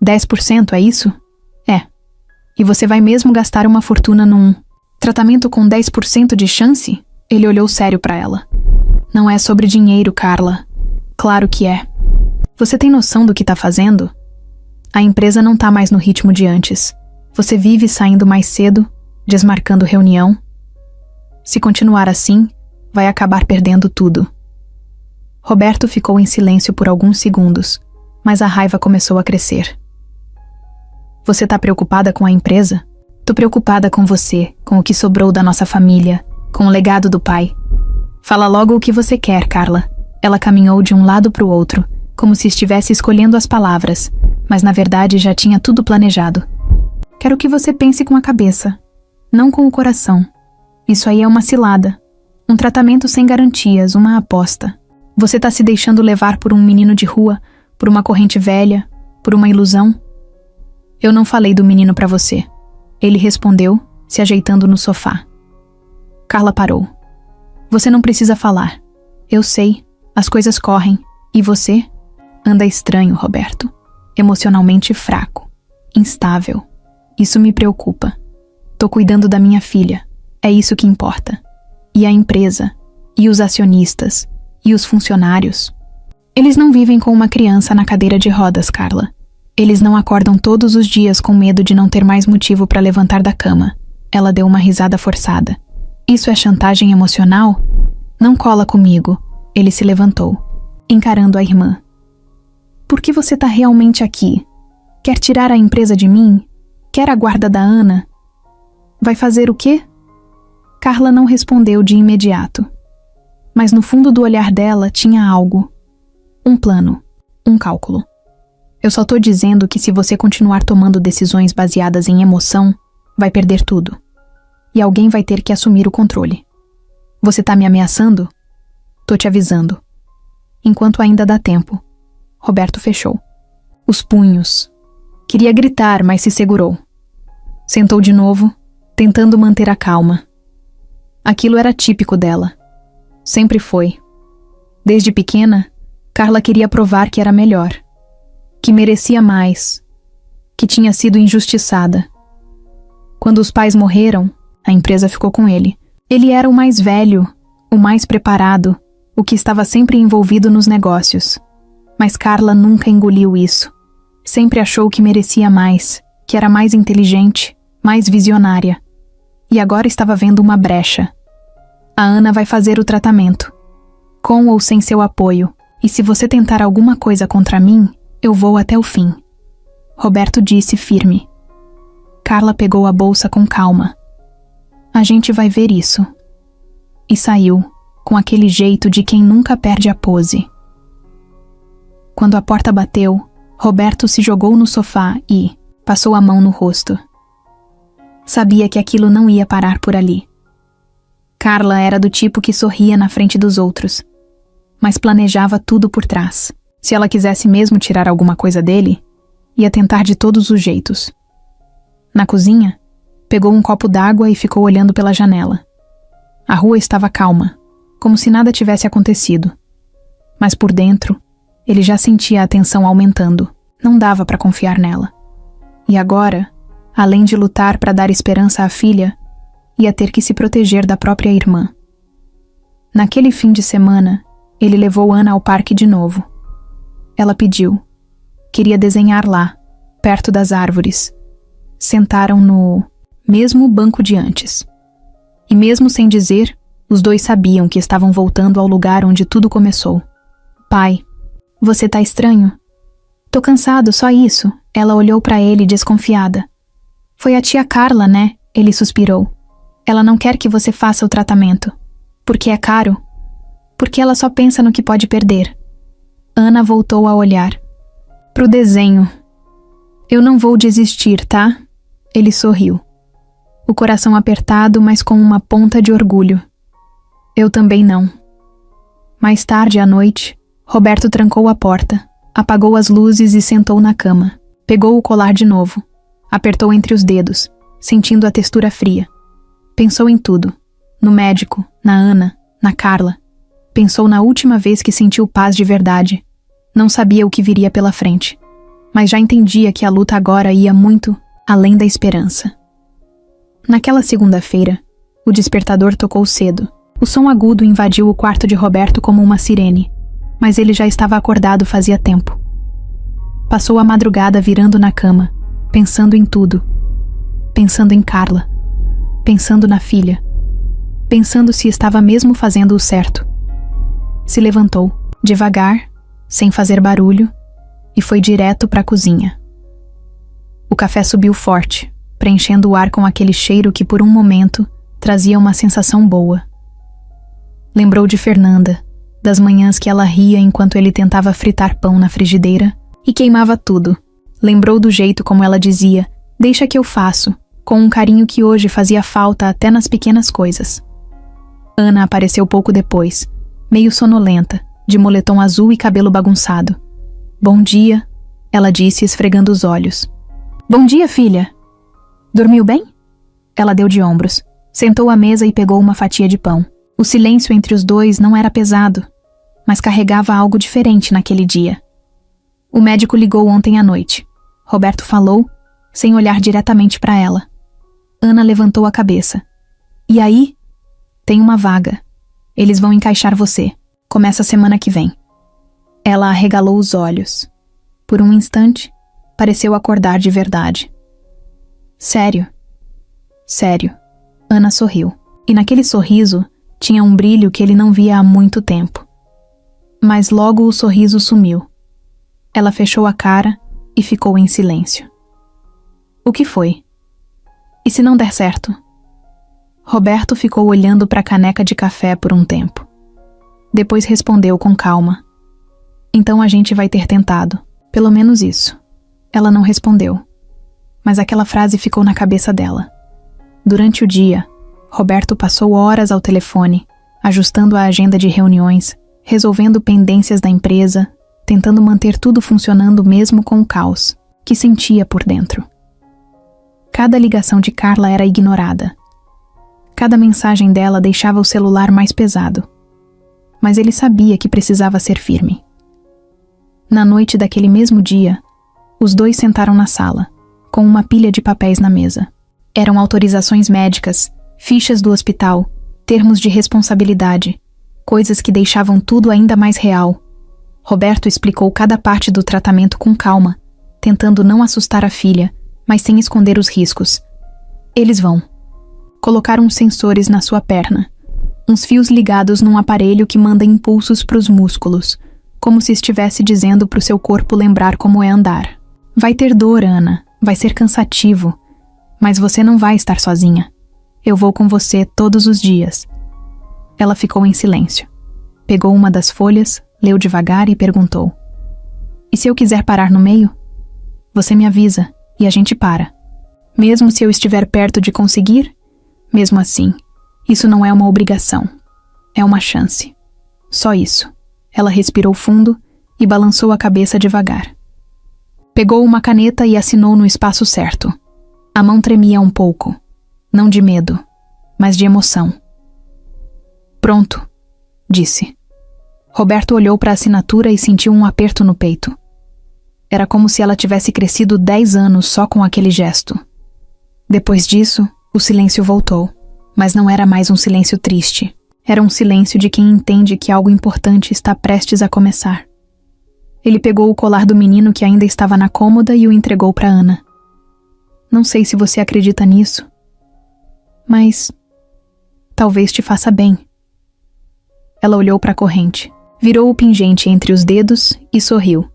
10%, é isso? É. E você vai mesmo gastar uma fortuna num tratamento com 10% de chance? Ele olhou sério para ela. Não é sobre dinheiro, Carla. Claro que é. Você tem noção do que tá fazendo? A empresa não tá mais no ritmo de antes. Você vive saindo mais cedo, desmarcando reunião. Se continuar assim, vai acabar perdendo tudo. Roberto ficou em silêncio por alguns segundos, mas a raiva começou a crescer. Você tá preocupada com a empresa? Tô preocupada com você, com o que sobrou da nossa família, com o legado do pai. Fala logo o que você quer, Carla. Ela caminhou de um lado para o outro, como se estivesse escolhendo as palavras, mas na verdade já tinha tudo planejado. Quero que você pense com a cabeça, não com o coração. Isso aí é uma cilada. Um tratamento sem garantias, uma aposta. Você tá se deixando levar por um menino de rua, por uma corrente velha, por uma ilusão? Eu não falei do menino pra você. Ele respondeu, se ajeitando no sofá. Carla parou. Você não precisa falar. Eu sei, as coisas correm. E você? Anda estranho, Roberto. Emocionalmente fraco. Instável. Isso me preocupa. Tô cuidando da minha filha. É isso que importa. E a empresa. E os acionistas. E os funcionários. Eles não vivem com uma criança na cadeira de rodas, Carla. Eles não acordam todos os dias com medo de não ter mais motivo para levantar da cama. Ela deu uma risada forçada. Isso é chantagem emocional? Não cola comigo. Ele se levantou, encarando a irmã. Por que você tá realmente aqui? Quer tirar a empresa de mim? Quer a guarda da Ana? Vai fazer o quê? Carla não respondeu de imediato. Mas no fundo do olhar dela tinha algo. Um plano, um cálculo. Eu só tô dizendo que se você continuar tomando decisões baseadas em emoção, vai perder tudo. E alguém vai ter que assumir o controle. Você tá me ameaçando? Tô te avisando. Enquanto ainda dá tempo. Roberto fechou os punhos. Queria gritar, mas se segurou. Sentou de novo, tentando manter a calma. Aquilo era típico dela. Sempre foi. Desde pequena, Carla queria provar que era melhor, que merecia mais, que tinha sido injustiçada. Quando os pais morreram, a empresa ficou com ele. Ele era o mais velho, o mais preparado, o que estava sempre envolvido nos negócios. Mas Carla nunca engoliu isso. Sempre achou que merecia mais, que era mais inteligente, mais visionária. E agora estava vendo uma brecha. A Ana vai fazer o tratamento, com ou sem seu apoio, e se você tentar alguma coisa contra mim, eu vou até o fim. Roberto disse firme. Carla pegou a bolsa com calma. A gente vai ver isso. E saiu, com aquele jeito de quem nunca perde a pose. Quando a porta bateu, Roberto se jogou no sofá e passou a mão no rosto. Sabia que aquilo não ia parar por ali. Carla era do tipo que sorria na frente dos outros, mas planejava tudo por trás. Se ela quisesse mesmo tirar alguma coisa dele, ia tentar de todos os jeitos. Na cozinha, pegou um copo d'água e ficou olhando pela janela. A rua estava calma, como se nada tivesse acontecido. Mas por dentro, ele já sentia a tensão aumentando. Não dava para confiar nela. E agora, além de lutar para dar esperança à filha, ia ter que se proteger da própria irmã. Naquele fim de semana, ele levou Ana ao parque de novo. Ela pediu. Queria desenhar lá, perto das árvores. Sentaram no mesmo banco de antes. E mesmo sem dizer, os dois sabiam que estavam voltando ao lugar onde tudo começou. Pai, você tá estranho? Tô cansado, só isso. Ela olhou pra ele desconfiada. Foi a tia Carla, né? Ele suspirou. Ela não quer que você faça o tratamento. Porque é caro. Porque ela só pensa no que pode perder. Ana voltou a olhar pro desenho. Eu não vou desistir, tá? Ele sorriu. O coração apertado, mas com uma ponta de orgulho. Eu também não. Mais tarde à noite, Roberto trancou a porta, apagou as luzes e sentou na cama. Pegou o colar de novo. Apertou entre os dedos, sentindo a textura fria. Pensou em tudo. No médico, na Ana, na Carla. Pensou na última vez que sentiu paz de verdade. Não sabia o que viria pela frente, mas já entendia que a luta agora ia muito além da esperança. Naquela segunda-feira, o despertador tocou cedo. O som agudo invadiu o quarto de Roberto como uma sirene, mas ele já estava acordado fazia tempo. Passou a madrugada virando na cama, pensando em tudo. Pensando em Carla. Pensando na filha. Pensando se estava mesmo fazendo o certo. Se levantou, devagar, sem fazer barulho, e foi direto para a cozinha. O café subiu forte, preenchendo o ar com aquele cheiro que por um momento trazia uma sensação boa. Lembrou de Fernanda, das manhãs que ela ria enquanto ele tentava fritar pão na frigideira e queimava tudo. Lembrou do jeito como ela dizia, deixa que eu faço, com um carinho que hoje fazia falta até nas pequenas coisas. Ana apareceu pouco depois, meio sonolenta, de moletom azul e cabelo bagunçado. Bom dia, ela disse esfregando os olhos. Bom dia, filha. Dormiu bem? Ela deu de ombros, sentou à mesa e pegou uma fatia de pão. O silêncio entre os dois não era pesado, mas carregava algo diferente naquele dia. O médico ligou ontem à noite. Roberto falou, sem olhar diretamente para ela. Ana levantou a cabeça. E aí? Tem uma vaga. Eles vão encaixar você. Começa a semana que vem. Ela arregalou os olhos. Por um instante, pareceu acordar de verdade. Sério? Sério. Ana sorriu. E naquele sorriso tinha um brilho que ele não via há muito tempo. Mas logo o sorriso sumiu. Ela fechou a cara e ficou em silêncio. O que foi? E se não der certo? Roberto ficou olhando para a caneca de café por um tempo. Depois respondeu com calma. Então a gente vai ter tentado. Pelo menos isso. Ela não respondeu. Mas aquela frase ficou na cabeça dela. Durante o dia, Roberto passou horas ao telefone, ajustando a agenda de reuniões, resolvendo pendências da empresa, tentando manter tudo funcionando mesmo com o caos que sentia por dentro. Cada ligação de Carla era ignorada. Cada mensagem dela deixava o celular mais pesado. Mas ele sabia que precisava ser firme. Na noite daquele mesmo dia, os dois sentaram na sala, com uma pilha de papéis na mesa. Eram autorizações médicas, fichas do hospital, termos de responsabilidade, coisas que deixavam tudo ainda mais real. Roberto explicou cada parte do tratamento com calma, tentando não assustar a filha, mas sem esconder os riscos. Eles vão. Colocaram uns sensores na sua perna, uns fios ligados num aparelho que manda impulsos para os músculos, como se estivesse dizendo para o seu corpo lembrar como é andar. Vai ter dor, Ana, vai ser cansativo, mas você não vai estar sozinha. Eu vou com você todos os dias. Ela ficou em silêncio. Pegou uma das folhas, leu devagar e perguntou: E se eu quiser parar no meio? Você me avisa e a gente para. Mesmo se eu estiver perto de conseguir? Mesmo assim, isso não é uma obrigação. É uma chance. Só isso. Ela respirou fundo e balançou a cabeça devagar. Pegou uma caneta e assinou no espaço certo. A mão tremia um pouco. Não de medo, mas de emoção. Pronto, disse. Roberto olhou para a assinatura e sentiu um aperto no peito. Era como se ela tivesse crescido 10 anos só com aquele gesto. Depois disso, o silêncio voltou, mas não era mais um silêncio triste. Era um silêncio de quem entende que algo importante está prestes a começar. Ele pegou o colar do menino que ainda estava na cômoda e o entregou para Ana. Não sei se você acredita nisso, mas talvez te faça bem. Ela olhou para a corrente, virou o pingente entre os dedos e sorriu.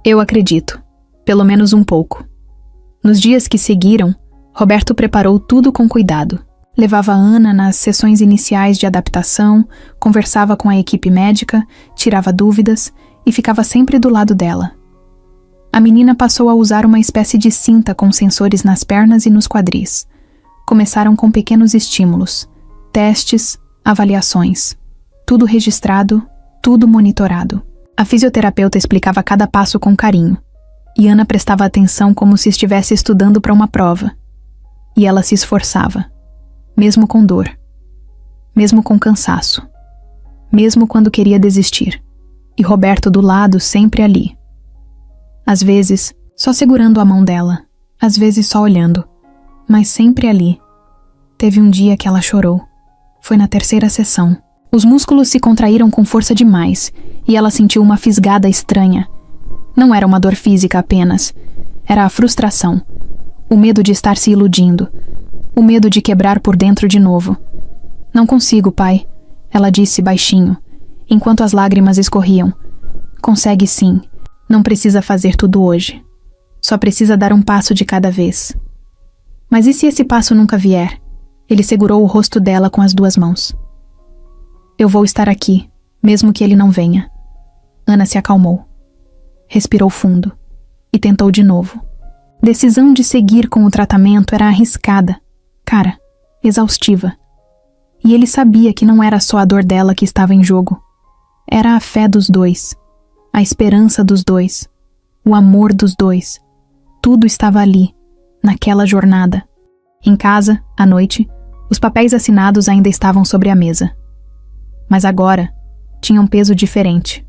Eu acredito, pelo menos um pouco. Nos dias que seguiram, Roberto preparou tudo com cuidado. Levava a Ana nas sessões iniciais de adaptação, conversava com a equipe médica, tirava dúvidas e ficava sempre do lado dela. A menina passou a usar uma espécie de cinta com sensores nas pernas e nos quadris. Começaram com pequenos estímulos, testes, avaliações. Tudo registrado, tudo monitorado. A fisioterapeuta explicava cada passo com carinho, e Ana prestava atenção como se estivesse estudando para uma prova. E ela se esforçava, mesmo com dor, mesmo com cansaço, mesmo quando queria desistir. E Roberto do lado, sempre ali. Às vezes, só segurando a mão dela, às vezes só olhando, mas sempre ali. Teve um dia que ela chorou. Foi na 3ª sessão. Os músculos se contraíram com força demais, e ela sentiu uma fisgada estranha. Não era uma dor física apenas. Era a frustração. O medo de estar se iludindo. O medo de quebrar por dentro de novo. Não consigo, pai, ela disse baixinho, enquanto as lágrimas escorriam. Consegue sim. Não precisa fazer tudo hoje. Só precisa dar um passo de cada vez. Mas e se esse passo nunca vier? Ele segurou o rosto dela com as 2 mãos. Eu vou estar aqui, mesmo que ele não venha. Ana se acalmou. Respirou fundo. E tentou de novo. Decisão de seguir com o tratamento era arriscada. Cara, exaustiva. E ele sabia que não era só a dor dela que estava em jogo. Era a fé dos dois. A esperança dos dois. O amor dos dois. Tudo estava ali, naquela jornada. Em casa, à noite, os papéis assinados ainda estavam sobre a mesa. Mas agora, tinham um peso diferente.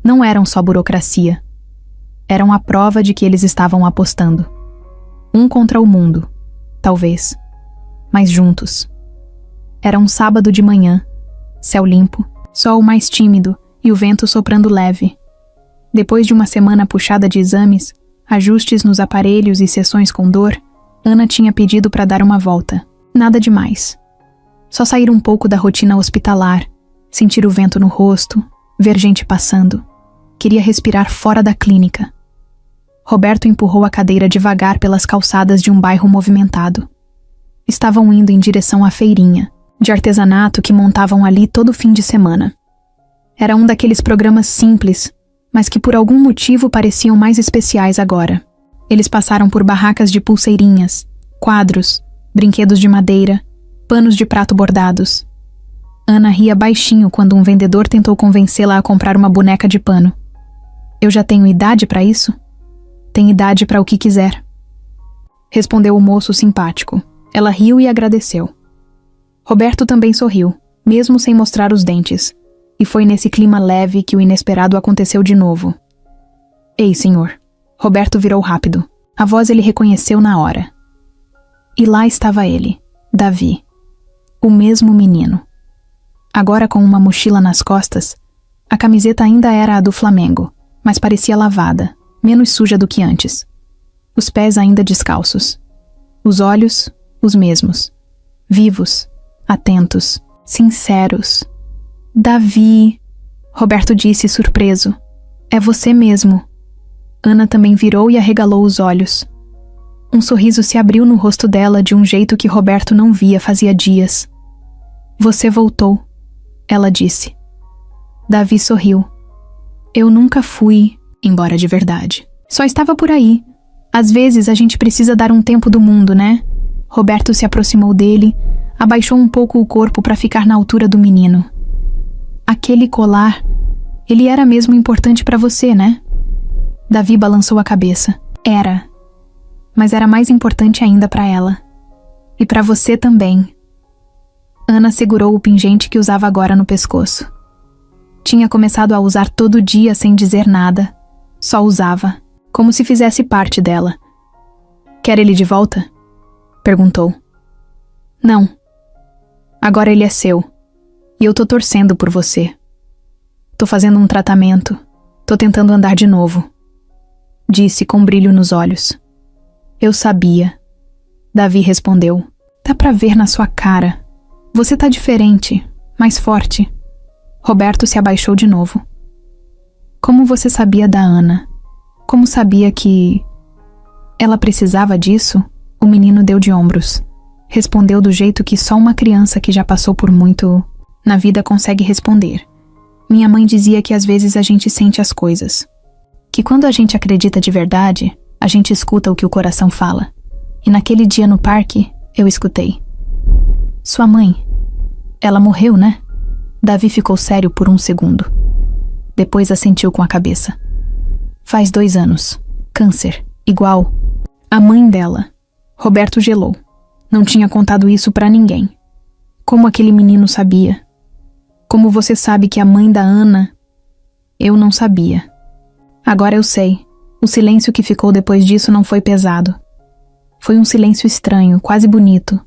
Não eram só burocracia. Eram a prova de que eles estavam apostando. Um contra o mundo, talvez, mas juntos. Era um sábado de manhã, céu limpo, sol mais tímido e o vento soprando leve. Depois de uma semana puxada de exames, ajustes nos aparelhos e sessões com dor, Ana tinha pedido para dar uma volta. Nada demais. Só sair um pouco da rotina hospitalar, sentir o vento no rosto, ver gente passando. Queria respirar fora da clínica. Roberto empurrou a cadeira devagar pelas calçadas de um bairro movimentado. Estavam indo em direção à feirinha, de artesanato que montavam ali todo fim de semana. Era um daqueles programas simples, mas que por algum motivo pareciam mais especiais agora. Eles passaram por barracas de pulseirinhas, quadros, brinquedos de madeira, panos de prato bordados. Ana ria baixinho quando um vendedor tentou convencê-la a comprar uma boneca de pano. Eu já tenho idade para isso? Tem idade para o que quiser. Respondeu o moço simpático. Ela riu e agradeceu. Roberto também sorriu, mesmo sem mostrar os dentes. E foi nesse clima leve que o inesperado aconteceu de novo. Ei, senhor. Roberto virou rápido. A voz ele reconheceu na hora. E lá estava ele, Davi. O mesmo menino. Agora com uma mochila nas costas, a camiseta ainda era a do Flamengo, mas parecia lavada, menos suja do que antes. Os pés ainda descalços. Os olhos, os mesmos. Vivos, atentos, sinceros. Davi, Roberto disse surpreso. É você mesmo. Ana também virou e arregalou os olhos. Um sorriso se abriu no rosto dela de um jeito que Roberto não via fazia dias. Você voltou, ela disse. Davi sorriu. Eu nunca fui embora de verdade. Só estava por aí. Às vezes a gente precisa dar um tempo do mundo, né? Roberto se aproximou dele, abaixou um pouco o corpo para ficar na altura do menino. Aquele colar, ele era mesmo importante para você, né? Davi balançou a cabeça. Era. Mas era mais importante ainda para ela. E para você também. Ana segurou o pingente que usava agora no pescoço. Tinha começado a usar todo dia sem dizer nada. Só usava, como se fizesse parte dela. Quer ele de volta? Perguntou. Não. Agora ele é seu. E eu tô torcendo por você. Tô fazendo um tratamento. Tô tentando andar de novo. Disse com brilho nos olhos. Eu sabia. Davi respondeu. Dá pra ver na sua cara. Você tá diferente, mais forte. Roberto se abaixou de novo. Como você sabia da Ana? Como sabia que... Ela precisava disso? O menino deu de ombros. Respondeu do jeito que só uma criança que já passou por muito na vida consegue responder. Minha mãe dizia que às vezes a gente sente as coisas. Que quando a gente acredita de verdade, a gente escuta o que o coração fala. E naquele dia no parque, eu escutei. Sua mãe, ela morreu, né? Davi ficou sério por um segundo. Depois assentiu com a cabeça. Faz 2 anos. Câncer. Igual. A mãe dela. Roberto gelou. Não tinha contado isso pra ninguém. Como aquele menino sabia? Como você sabe que a mãe da Ana... Eu não sabia. Agora eu sei. O silêncio que ficou depois disso não foi pesado. Foi um silêncio estranho, quase bonito.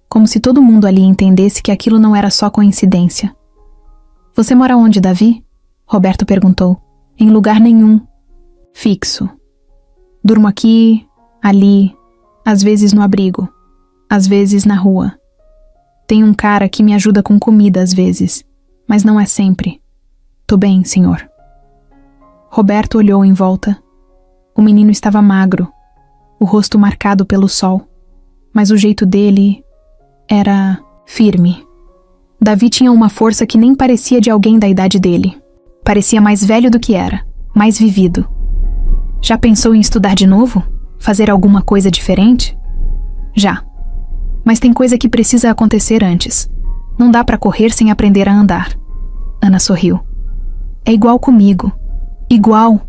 Como se todo mundo ali entendesse que aquilo não era só coincidência. Você mora onde, Davi? Roberto perguntou. Em lugar nenhum. Fixo. Durmo aqui, ali, às vezes no abrigo, às vezes na rua. Tem um cara que me ajuda com comida às vezes, mas não é sempre. Tô bem, senhor. Roberto olhou em volta. O menino estava magro, o rosto marcado pelo sol, mas o jeito dele era firme. Davi tinha uma força que nem parecia de alguém da idade dele. Parecia mais velho do que era, mais vivido. Já pensou em estudar de novo? Fazer alguma coisa diferente? Já. Mas tem coisa que precisa acontecer antes. Não dá pra correr sem aprender a andar. Ana sorriu. É igual comigo. Igual,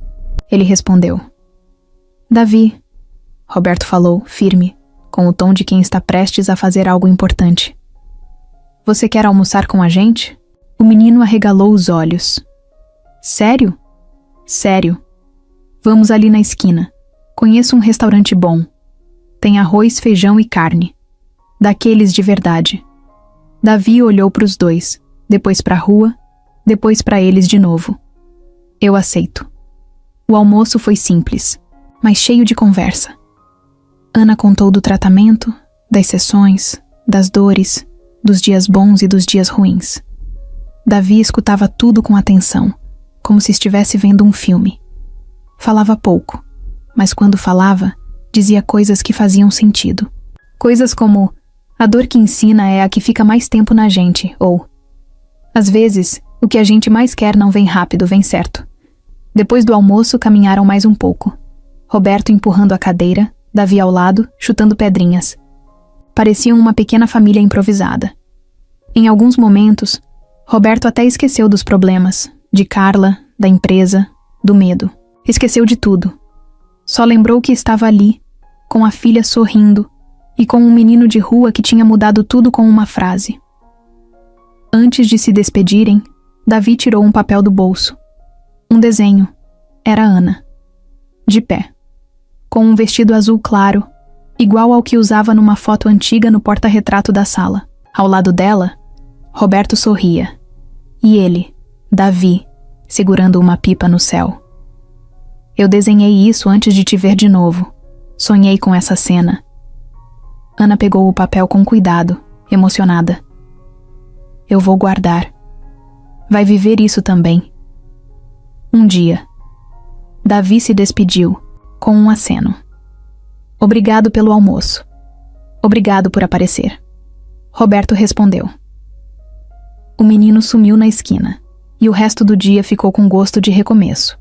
ele respondeu. Davi, Roberto falou, firme, com o tom de quem está prestes a fazer algo importante. Você quer almoçar com a gente? O menino arregalou os olhos. Sério? Sério. Vamos ali na esquina. Conheço um restaurante bom. Tem arroz, feijão e carne. Daqueles de verdade. Davi olhou para os dois, depois para a rua, depois para eles de novo. Eu aceito. O almoço foi simples. mas cheio de conversa. Ana contou do tratamento, das sessões, das dores, dos dias bons e dos dias ruins. Davi escutava tudo com atenção, como se estivesse vendo um filme. Falava pouco, mas quando falava, dizia coisas que faziam sentido. Coisas como: a dor que ensina é a que fica mais tempo na gente, ou às vezes, o que a gente mais quer não vem rápido, vem certo. Depois do almoço, caminharam mais um pouco. Roberto empurrando a cadeira, Davi ao lado, chutando pedrinhas. Pareciam uma pequena família improvisada. Em alguns momentos, Roberto até esqueceu dos problemas, de Carla, da empresa, do medo. Esqueceu de tudo. Só lembrou que estava ali, com a filha sorrindo, e com um menino de rua que tinha mudado tudo com uma frase. Antes de se despedirem, Davi tirou um papel do bolso. Um desenho. Era Ana. De pé. Com um vestido azul claro, igual ao que usava numa foto antiga no porta-retrato da sala. Ao lado dela, Roberto sorria. E ele, Davi, segurando uma pipa no céu. Eu desenhei isso antes de te ver de novo. Sonhei com essa cena. Ana pegou o papel com cuidado, emocionada. Eu vou guardar. Vai viver isso também. Um dia. Davi se despediu, com um aceno. Obrigado pelo almoço. Obrigado por aparecer. Roberto respondeu. O menino sumiu na esquina, e o resto do dia ficou com gosto de recomeço.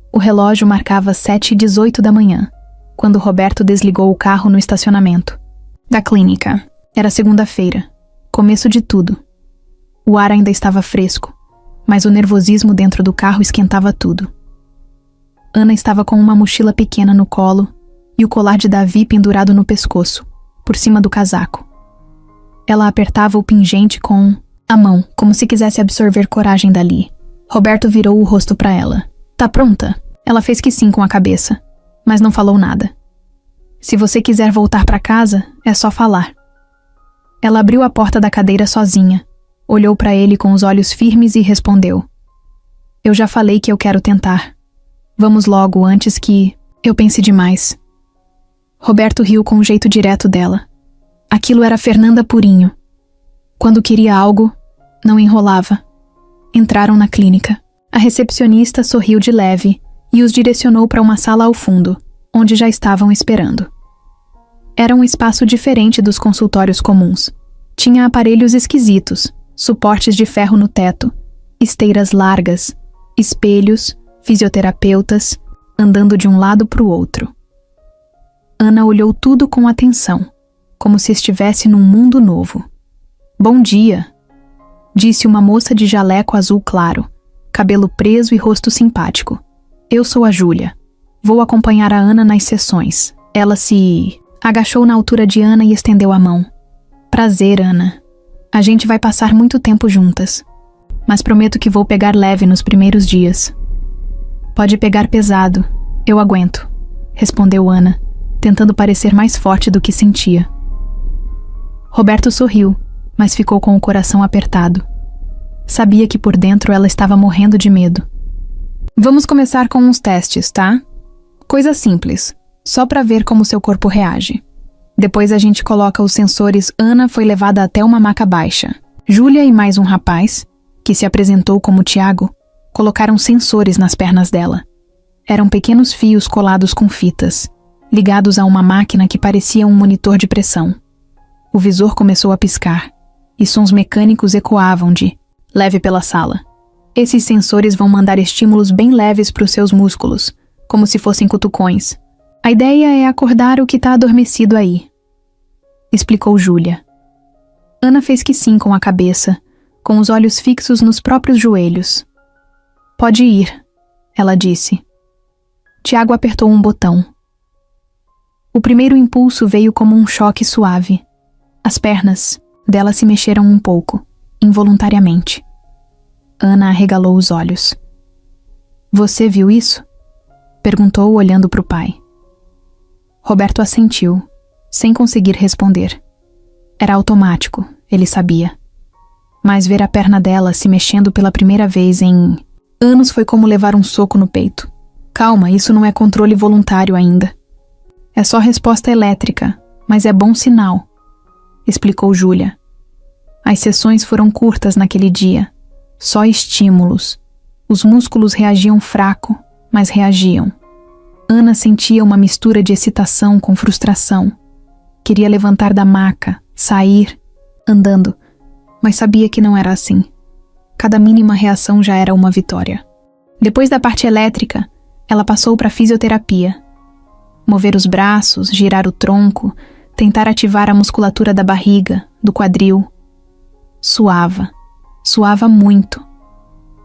O relógio marcava 7h18 da manhã, quando Roberto desligou o carro no estacionamento da clínica. Era segunda-feira, começo de tudo. O ar ainda estava fresco, mas o nervosismo dentro do carro esquentava tudo. Ana estava com uma mochila pequena no colo e o colar de Davi pendurado no pescoço, por cima do casaco. Ela apertava o pingente com a mão, como se quisesse absorver coragem dali. Roberto virou o rosto para ela. Tá pronta? Ela fez que sim com a cabeça, mas não falou nada. Se você quiser voltar para casa, é só falar. Ela abriu a porta da cadeira sozinha, olhou para ele com os olhos firmes e respondeu. Eu já falei que eu quero tentar. Vamos logo antes que eu pense demais. Roberto riu com o jeito direto dela. Aquilo era Fernanda purinho. Quando queria algo, não enrolava. Entraram na clínica. A recepcionista sorriu de leve e os direcionou para uma sala ao fundo, onde já estavam esperando. Era um espaço diferente dos consultórios comuns. Tinha aparelhos esquisitos, suportes de ferro no teto, esteiras largas, espelhos, fisioterapeutas, andando de um lado para o outro. Ana olhou tudo com atenção, como se estivesse num mundo novo. Bom dia, disse uma moça de jaleco azul claro, cabelo preso e rosto simpático. Eu sou a Júlia. Vou acompanhar a Ana nas sessões. Ela se agachou na altura de Ana e estendeu a mão. Prazer, Ana. A gente vai passar muito tempo juntas. Mas prometo que vou pegar leve nos primeiros dias. Pode pegar pesado. Eu aguento, respondeu Ana, tentando parecer mais forte do que sentia. Roberto sorriu, mas ficou com o coração apertado. Sabia que por dentro ela estava morrendo de medo. Vamos começar com uns testes, tá? Coisa simples, só para ver como seu corpo reage. Depois a gente coloca os sensores. Ana foi levada até uma maca baixa. Júlia e mais um rapaz, que se apresentou como Tiago, colocaram sensores nas pernas dela. Eram pequenos fios colados com fitas, ligados a uma máquina que parecia um monitor de pressão. O visor começou a piscar, e sons mecânicos ecoavam de leve pela sala. Esses sensores vão mandar estímulos bem leves para os seus músculos, como se fossem cutucões. A ideia é acordar o que está adormecido aí, explicou Júlia. Ana fez que sim com a cabeça, com os olhos fixos nos próprios joelhos. Pode ir, ela disse. Tiago apertou um botão. O primeiro impulso veio como um choque suave. As pernas dela se mexeram um pouco, involuntariamente. Ana arregalou os olhos. Você viu isso? Perguntou olhando para o pai. Roberto assentiu, sem conseguir responder. Era automático, ele sabia. Mas ver a perna dela se mexendo pela primeira vez em anos foi como levar um soco no peito. Calma, isso não é controle voluntário ainda. É só resposta elétrica, mas é bom sinal, explicou Júlia. As sessões foram curtas naquele dia, só estímulos. Os músculos reagiam fraco, mas reagiam. Ana sentia uma mistura de excitação com frustração. Queria levantar da maca, sair, andando, mas sabia que não era assim. Cada mínima reação já era uma vitória. Depois da parte elétrica, ela passou para a fisioterapia. Mover os braços, girar o tronco, tentar ativar a musculatura da barriga, do quadril. Suava. Suava muito.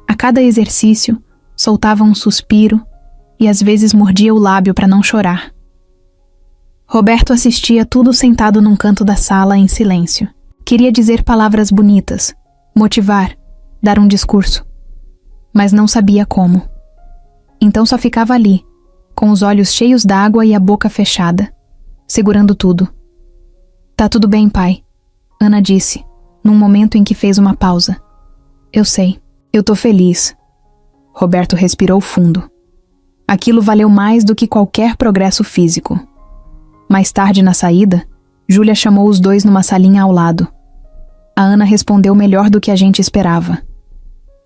A cada exercício, soltava um suspiro e às vezes mordia o lábio para não chorar. Roberto assistia tudo sentado num canto da sala em silêncio. Queria dizer palavras bonitas, motivar, dar um discurso, mas não sabia como. Então só ficava ali, com os olhos cheios d'água e a boca fechada, segurando tudo. Tá tudo bem, pai, Ana disse, num momento em que fez uma pausa. Eu sei, eu tô feliz. Roberto respirou fundo. Aquilo valeu mais do que qualquer progresso físico. Mais tarde na saída, Júlia chamou os dois numa salinha ao lado. A Ana respondeu melhor do que a gente esperava.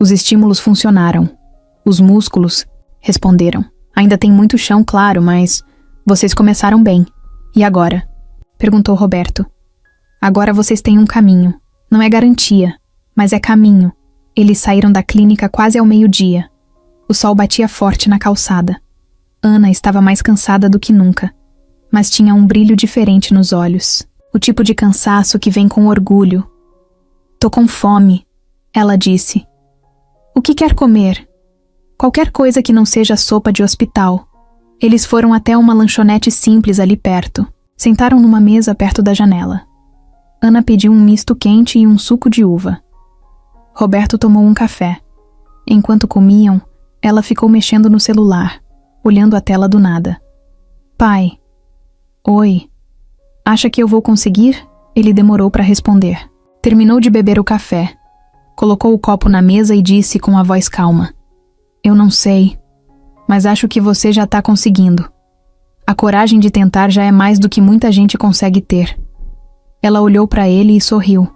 Os estímulos funcionaram. Os músculos responderam. Ainda tem muito chão, claro, mas vocês começaram bem. E agora? Perguntou Roberto. Agora vocês têm um caminho. Não é garantia, mas é caminho. Eles saíram da clínica quase ao meio-dia. O sol batia forte na calçada. Ana estava mais cansada do que nunca, mas tinha um brilho diferente nos olhos. O tipo de cansaço que vem com orgulho. Tô com fome, ela disse. O que quer comer? Qualquer coisa que não seja sopa de hospital. Eles foram até uma lanchonete simples ali perto. Sentaram numa mesa perto da janela. Ana pediu um misto quente e um suco de uva. Roberto tomou um café. Enquanto comiam, ela ficou mexendo no celular, olhando a tela do nada. Pai. Oi. Acha que eu vou conseguir? Ele demorou para responder. Terminou de beber o café. Colocou o copo na mesa e disse com a voz calma. Eu não sei, mas acho que você já tá conseguindo. A coragem de tentar já é mais do que muita gente consegue ter. Ela olhou para ele e sorriu.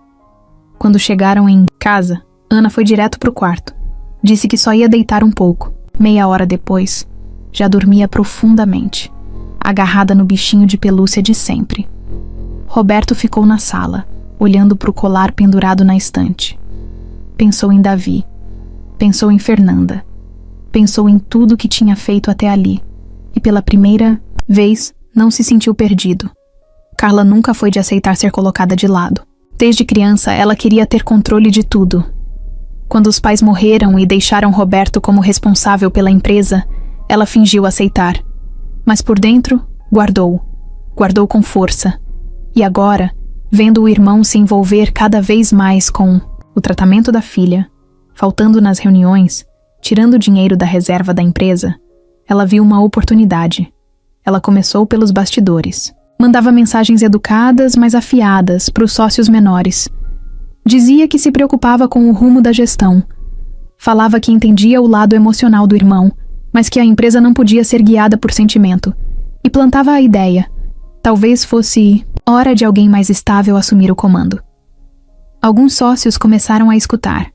Quando chegaram em casa, Ana foi direto pro quarto. Disse que só ia deitar um pouco. Meia hora depois, já dormia profundamente, agarrada no bichinho de pelúcia de sempre. Roberto ficou na sala, olhando pro colar pendurado na estante. Pensou em Davi. Pensou em Fernanda. Pensou em tudo que tinha feito até ali. E pela primeira vez, não se sentiu perdido. Carla nunca foi de aceitar ser colocada de lado. Desde criança, ela queria ter controle de tudo. Quando os pais morreram e deixaram Roberto como responsável pela empresa, ela fingiu aceitar. Mas por dentro, guardou. Guardou com força. E agora, vendo o irmão se envolver cada vez mais com o tratamento da filha, faltando nas reuniões, tirando dinheiro da reserva da empresa, ela viu uma oportunidade. Ela começou pelos bastidores. Mandava mensagens educadas, mas afiadas, para os sócios menores. Dizia que se preocupava com o rumo da gestão. Falava que entendia o lado emocional do irmão, mas que a empresa não podia ser guiada por sentimento. E plantava a ideia. Talvez fosse hora de alguém mais estável assumir o comando. Alguns sócios começaram a escutar.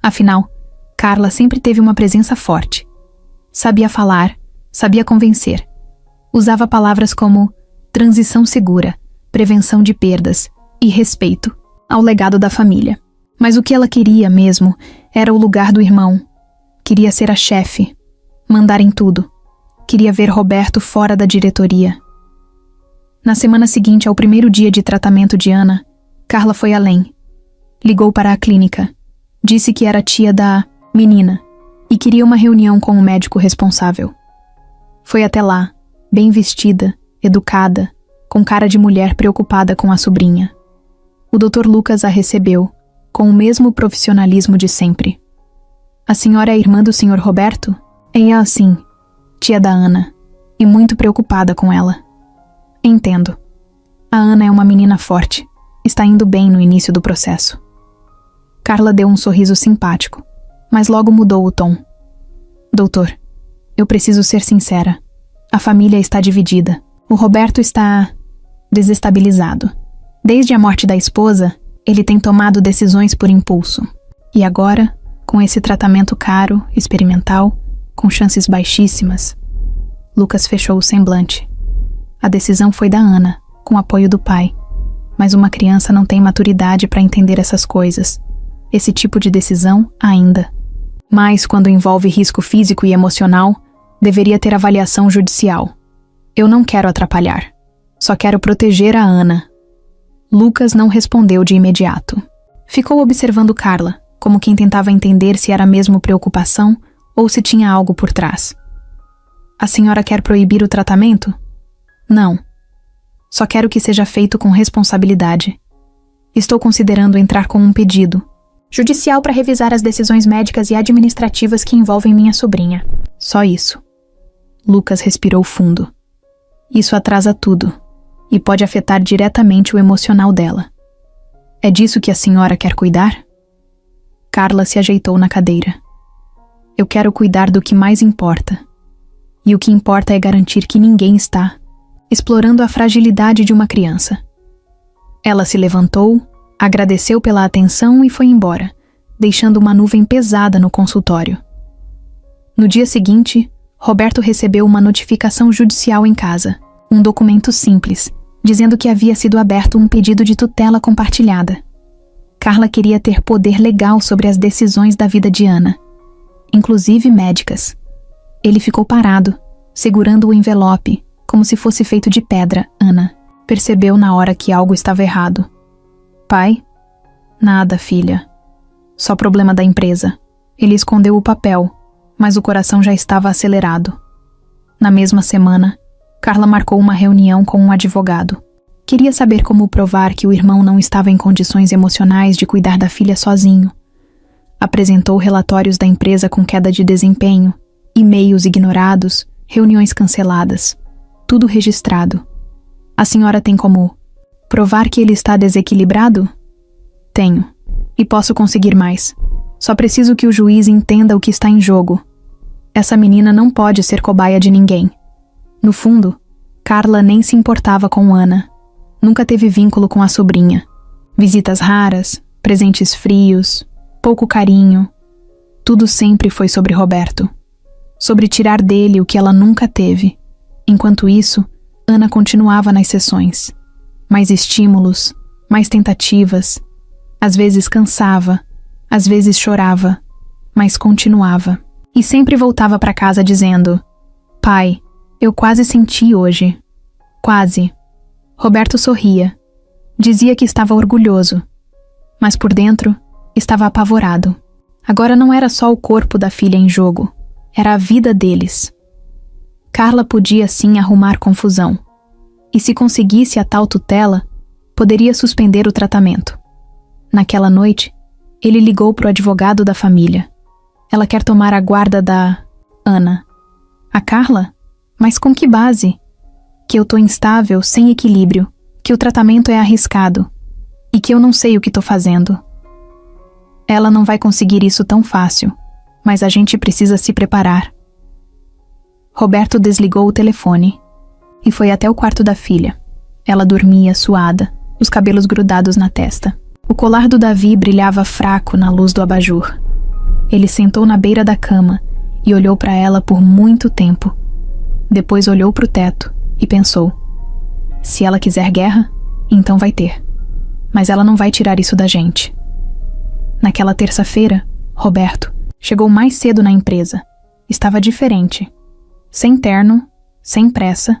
Afinal, Carla sempre teve uma presença forte. Sabia falar, sabia convencer. Usava palavras como transição segura, prevenção de perdas e respeito ao legado da família. Mas o que ela queria mesmo era o lugar do irmão. Queria ser a chefe, mandar em tudo. Queria ver Roberto fora da diretoria. Na semana seguinte ao primeiro dia de tratamento de Ana, Carla foi além. Ligou para a clínica. Disse que era tia da menina e queria uma reunião com o médico responsável. Foi até lá, bem vestida, educada, com cara de mulher preocupada com a sobrinha. O Dr. Lucas a recebeu, com o mesmo profissionalismo de sempre. A senhora é irmã do Sr. Roberto? É assim, tia da Ana, e muito preocupada com ela. Entendo. A Ana é uma menina forte. Está indo bem no início do processo. Carla deu um sorriso simpático, mas logo mudou o tom. Doutor, Eu preciso ser sincera. A família está dividida. O Roberto está desestabilizado. Desde a morte da esposa, ele tem tomado decisões por impulso. E agora, com esse tratamento caro, experimental, com chances baixíssimas, Lucas fechou o semblante. A decisão foi da Ana, com apoio do pai. Mas uma criança não tem maturidade para entender essas coisas. Esse tipo de decisão, ainda. Mas, quando envolve risco físico e emocional, deveria ter avaliação judicial. Eu não quero atrapalhar. Só quero proteger a Ana. Lucas não respondeu de imediato. Ficou observando Carla, como quem tentava entender se era mesmo preocupação ou se tinha algo por trás. A senhora quer proibir o tratamento? Não. Só quero que seja feito com responsabilidade. Estou considerando entrar com um pedido judicial para revisar as decisões médicas e administrativas que envolvem minha sobrinha. Só isso. Lucas respirou fundo. Isso atrasa tudo e pode afetar diretamente o emocional dela. É disso que a senhora quer cuidar? Carla se ajeitou na cadeira. Eu quero cuidar do que mais importa. E o que importa é garantir que ninguém está explorando a fragilidade de uma criança. Ela se levantou, agradeceu pela atenção e foi embora, deixando uma nuvem pesada no consultório. No dia seguinte, Roberto recebeu uma notificação judicial em casa, um documento simples, dizendo que havia sido aberto um pedido de tutela compartilhada. Carla queria ter poder legal sobre as decisões da vida de Ana, inclusive médicas. Ele ficou parado, segurando o envelope, como se fosse feito de pedra. Ana percebeu na hora que algo estava errado. Pai? Nada, filha. Só problema da empresa. Ele escondeu o papel, mas o coração já estava acelerado. Na mesma semana, Carla marcou uma reunião com um advogado. Queria saber como provar que o irmão não estava em condições emocionais de cuidar da filha sozinho. Apresentou relatórios da empresa com queda de desempenho, e-mails ignorados, reuniões canceladas. Tudo registrado. A senhora tem como provar que ele está desequilibrado? Tenho. E posso conseguir mais. Só preciso que o juiz entenda o que está em jogo. Essa menina não pode ser cobaia de ninguém. No fundo, Carla nem se importava com Ana. Nunca teve vínculo com a sobrinha. Visitas raras, presentes frios, pouco carinho. Tudo sempre foi sobre Roberto. Sobre tirar dele o que ela nunca teve. Enquanto isso, Ana continuava nas sessões. Mais estímulos, mais tentativas. Às vezes cansava, às vezes chorava, mas continuava. E sempre voltava para casa dizendo: Pai, eu quase senti hoje. Quase. Roberto sorria. Dizia que estava orgulhoso. Mas por dentro, estava apavorado. Agora não era só o corpo da filha em jogo. Era a vida deles. Carla podia sim arrumar confusão. E se conseguisse a tal tutela, poderia suspender o tratamento. Naquela noite, ele ligou para o advogado da família. Ela quer tomar a guarda da Ana. A Carla? Mas com que base? Que eu tô instável, sem equilíbrio, que o tratamento é arriscado e que eu não sei o que tô fazendo. Ela não vai conseguir isso tão fácil, mas a gente precisa se preparar. Roberto desligou o telefone e foi até o quarto da filha. Ela dormia suada, os cabelos grudados na testa. O colar do Davi brilhava fraco na luz do abajur. Ele sentou na beira da cama e olhou para ela por muito tempo. Depois olhou para o teto e pensou: se ela quiser guerra, então vai ter. Mas ela não vai tirar isso da gente. Naquela terça-feira, Roberto chegou mais cedo na empresa. Estava diferente. Sem terno, sem pressa,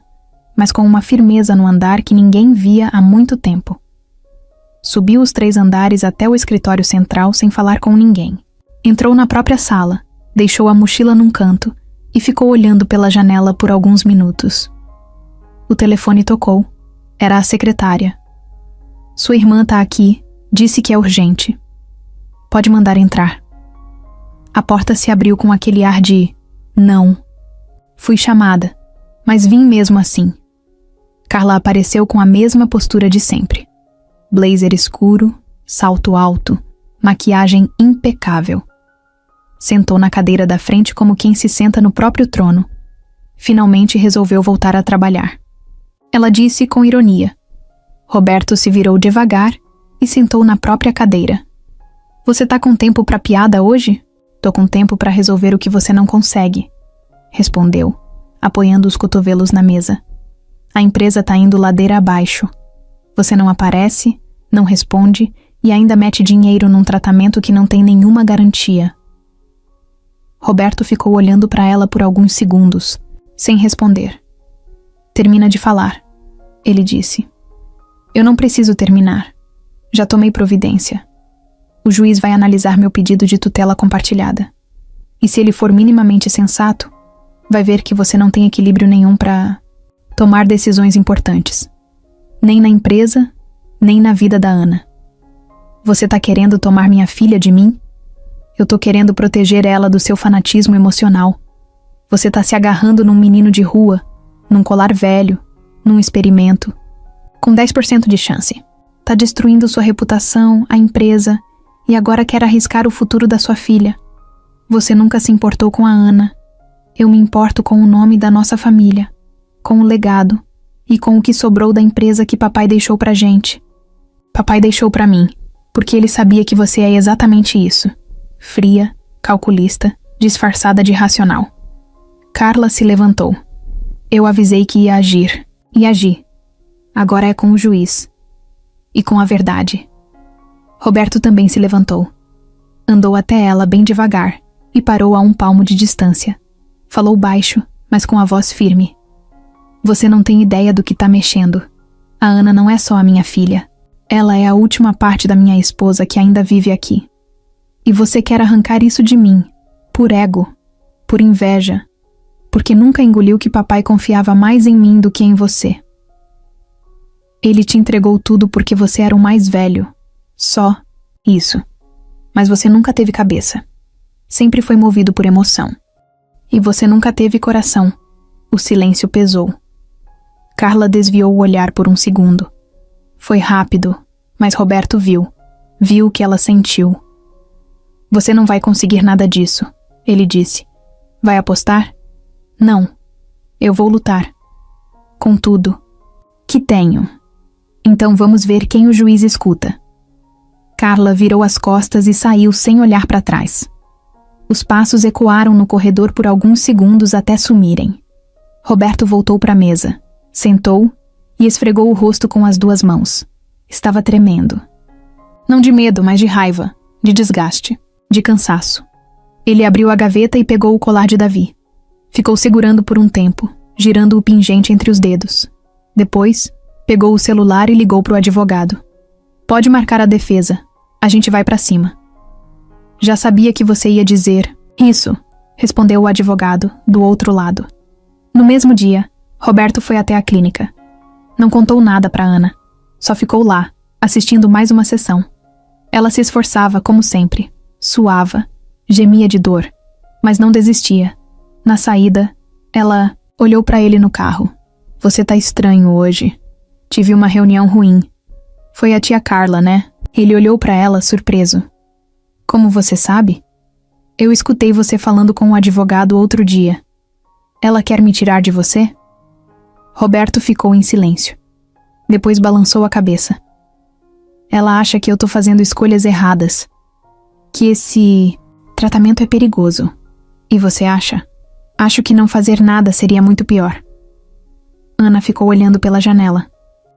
mas com uma firmeza no andar que ninguém via há muito tempo. Subiu os 3 andares até o escritório central sem falar com ninguém. Entrou na própria sala, deixou a mochila num canto e ficou olhando pela janela por alguns minutos. O telefone tocou. Era a secretária. Sua irmã tá aqui, disse que é urgente. Pode mandar entrar. A porta se abriu com aquele ar de não. Fui chamada, mas vim mesmo assim. Carla apareceu com a mesma postura de sempre. Blazer escuro, salto alto, maquiagem impecável. Sentou na cadeira da frente como quem se senta no próprio trono. Finalmente resolveu voltar a trabalhar. Ela disse com ironia. Roberto se virou devagar e sentou na própria cadeira. Você tá com tempo pra piada hoje? Tô com tempo pra resolver o que você não consegue, respondeu, apoiando os cotovelos na mesa. A empresa tá indo ladeira abaixo. Você não aparece, não responde e ainda mete dinheiro num tratamento que não tem nenhuma garantia. Roberto ficou olhando pra ela por alguns segundos, sem responder. Termina de falar, ele disse. Eu não preciso terminar. Já tomei providência. O juiz vai analisar meu pedido de tutela compartilhada. E se ele for minimamente sensato, vai ver que você não tem equilíbrio nenhum para tomar decisões importantes. Nem na empresa, nem na vida da Ana. Você tá querendo tomar minha filha de mim? Eu tô querendo proteger ela do seu fanatismo emocional. Você tá se agarrando num menino de rua, num colar velho, num experimento. Com 10% de chance. Tá destruindo sua reputação, a empresa, e agora quer arriscar o futuro da sua filha. Você nunca se importou com a Ana. Eu me importo com o nome da nossa família, com o legado e com o que sobrou da empresa que papai deixou pra gente. Papai deixou pra mim, porque ele sabia que você é exatamente isso. Fria, calculista, disfarçada de racional. Carla se levantou. Eu avisei que ia agir, e agi. Agora é com o juiz. E com a verdade. Roberto também se levantou. Andou até ela bem devagar e parou a 1 palmo de distância. Falou baixo, mas com a voz firme. Você não tem ideia do que tá mexendo. A Ana não é só a minha filha. Ela é a última parte da minha esposa que ainda vive aqui. E você quer arrancar isso de mim, por ego, por inveja, porque nunca engoliu que papai confiava mais em mim do que em você. Ele te entregou tudo porque você era o mais velho. Só isso. Mas você nunca teve cabeça. Sempre foi movido por emoção. E você nunca teve coração. O silêncio pesou. Carla desviou o olhar por um segundo. Foi rápido, mas Roberto viu. Viu o que ela sentiu. Você não vai conseguir nada disso, ele disse. Vai apostar? Não. Eu vou lutar. Com tudo. Que tenho. Então vamos ver quem o juiz escuta. Carla virou as costas e saiu sem olhar para trás. Os passos ecoaram no corredor por alguns segundos até sumirem. Roberto voltou para a mesa, sentou e esfregou o rosto com as 2 mãos. Estava tremendo. Não de medo, mas de raiva, de desgaste, de cansaço. Ele abriu a gaveta e pegou o colar de Davi. Ficou segurando por um tempo, girando o pingente entre os dedos. Depois, pegou o celular e ligou para o advogado. Pode marcar a defesa. A gente vai para cima. Já sabia que você ia dizer isso, respondeu o advogado, do outro lado. No mesmo dia, Roberto foi até a clínica. Não contou nada para Ana. Só ficou lá, assistindo mais uma sessão. Ela se esforçava, como sempre. Suava, gemia de dor, mas não desistia. Na saída, ela olhou para ele no carro. Você tá estranho hoje. Tive uma reunião ruim. Foi a tia Carla, né? Ele olhou para ela, surpreso. Como você sabe? Eu escutei você falando com um advogado outro dia. Ela quer me tirar de você? Roberto ficou em silêncio. Depois balançou a cabeça. Ela acha que eu tô fazendo escolhas erradas. Que esse tratamento é perigoso. E você acha? Acho que não fazer nada seria muito pior. Ana ficou olhando pela janela.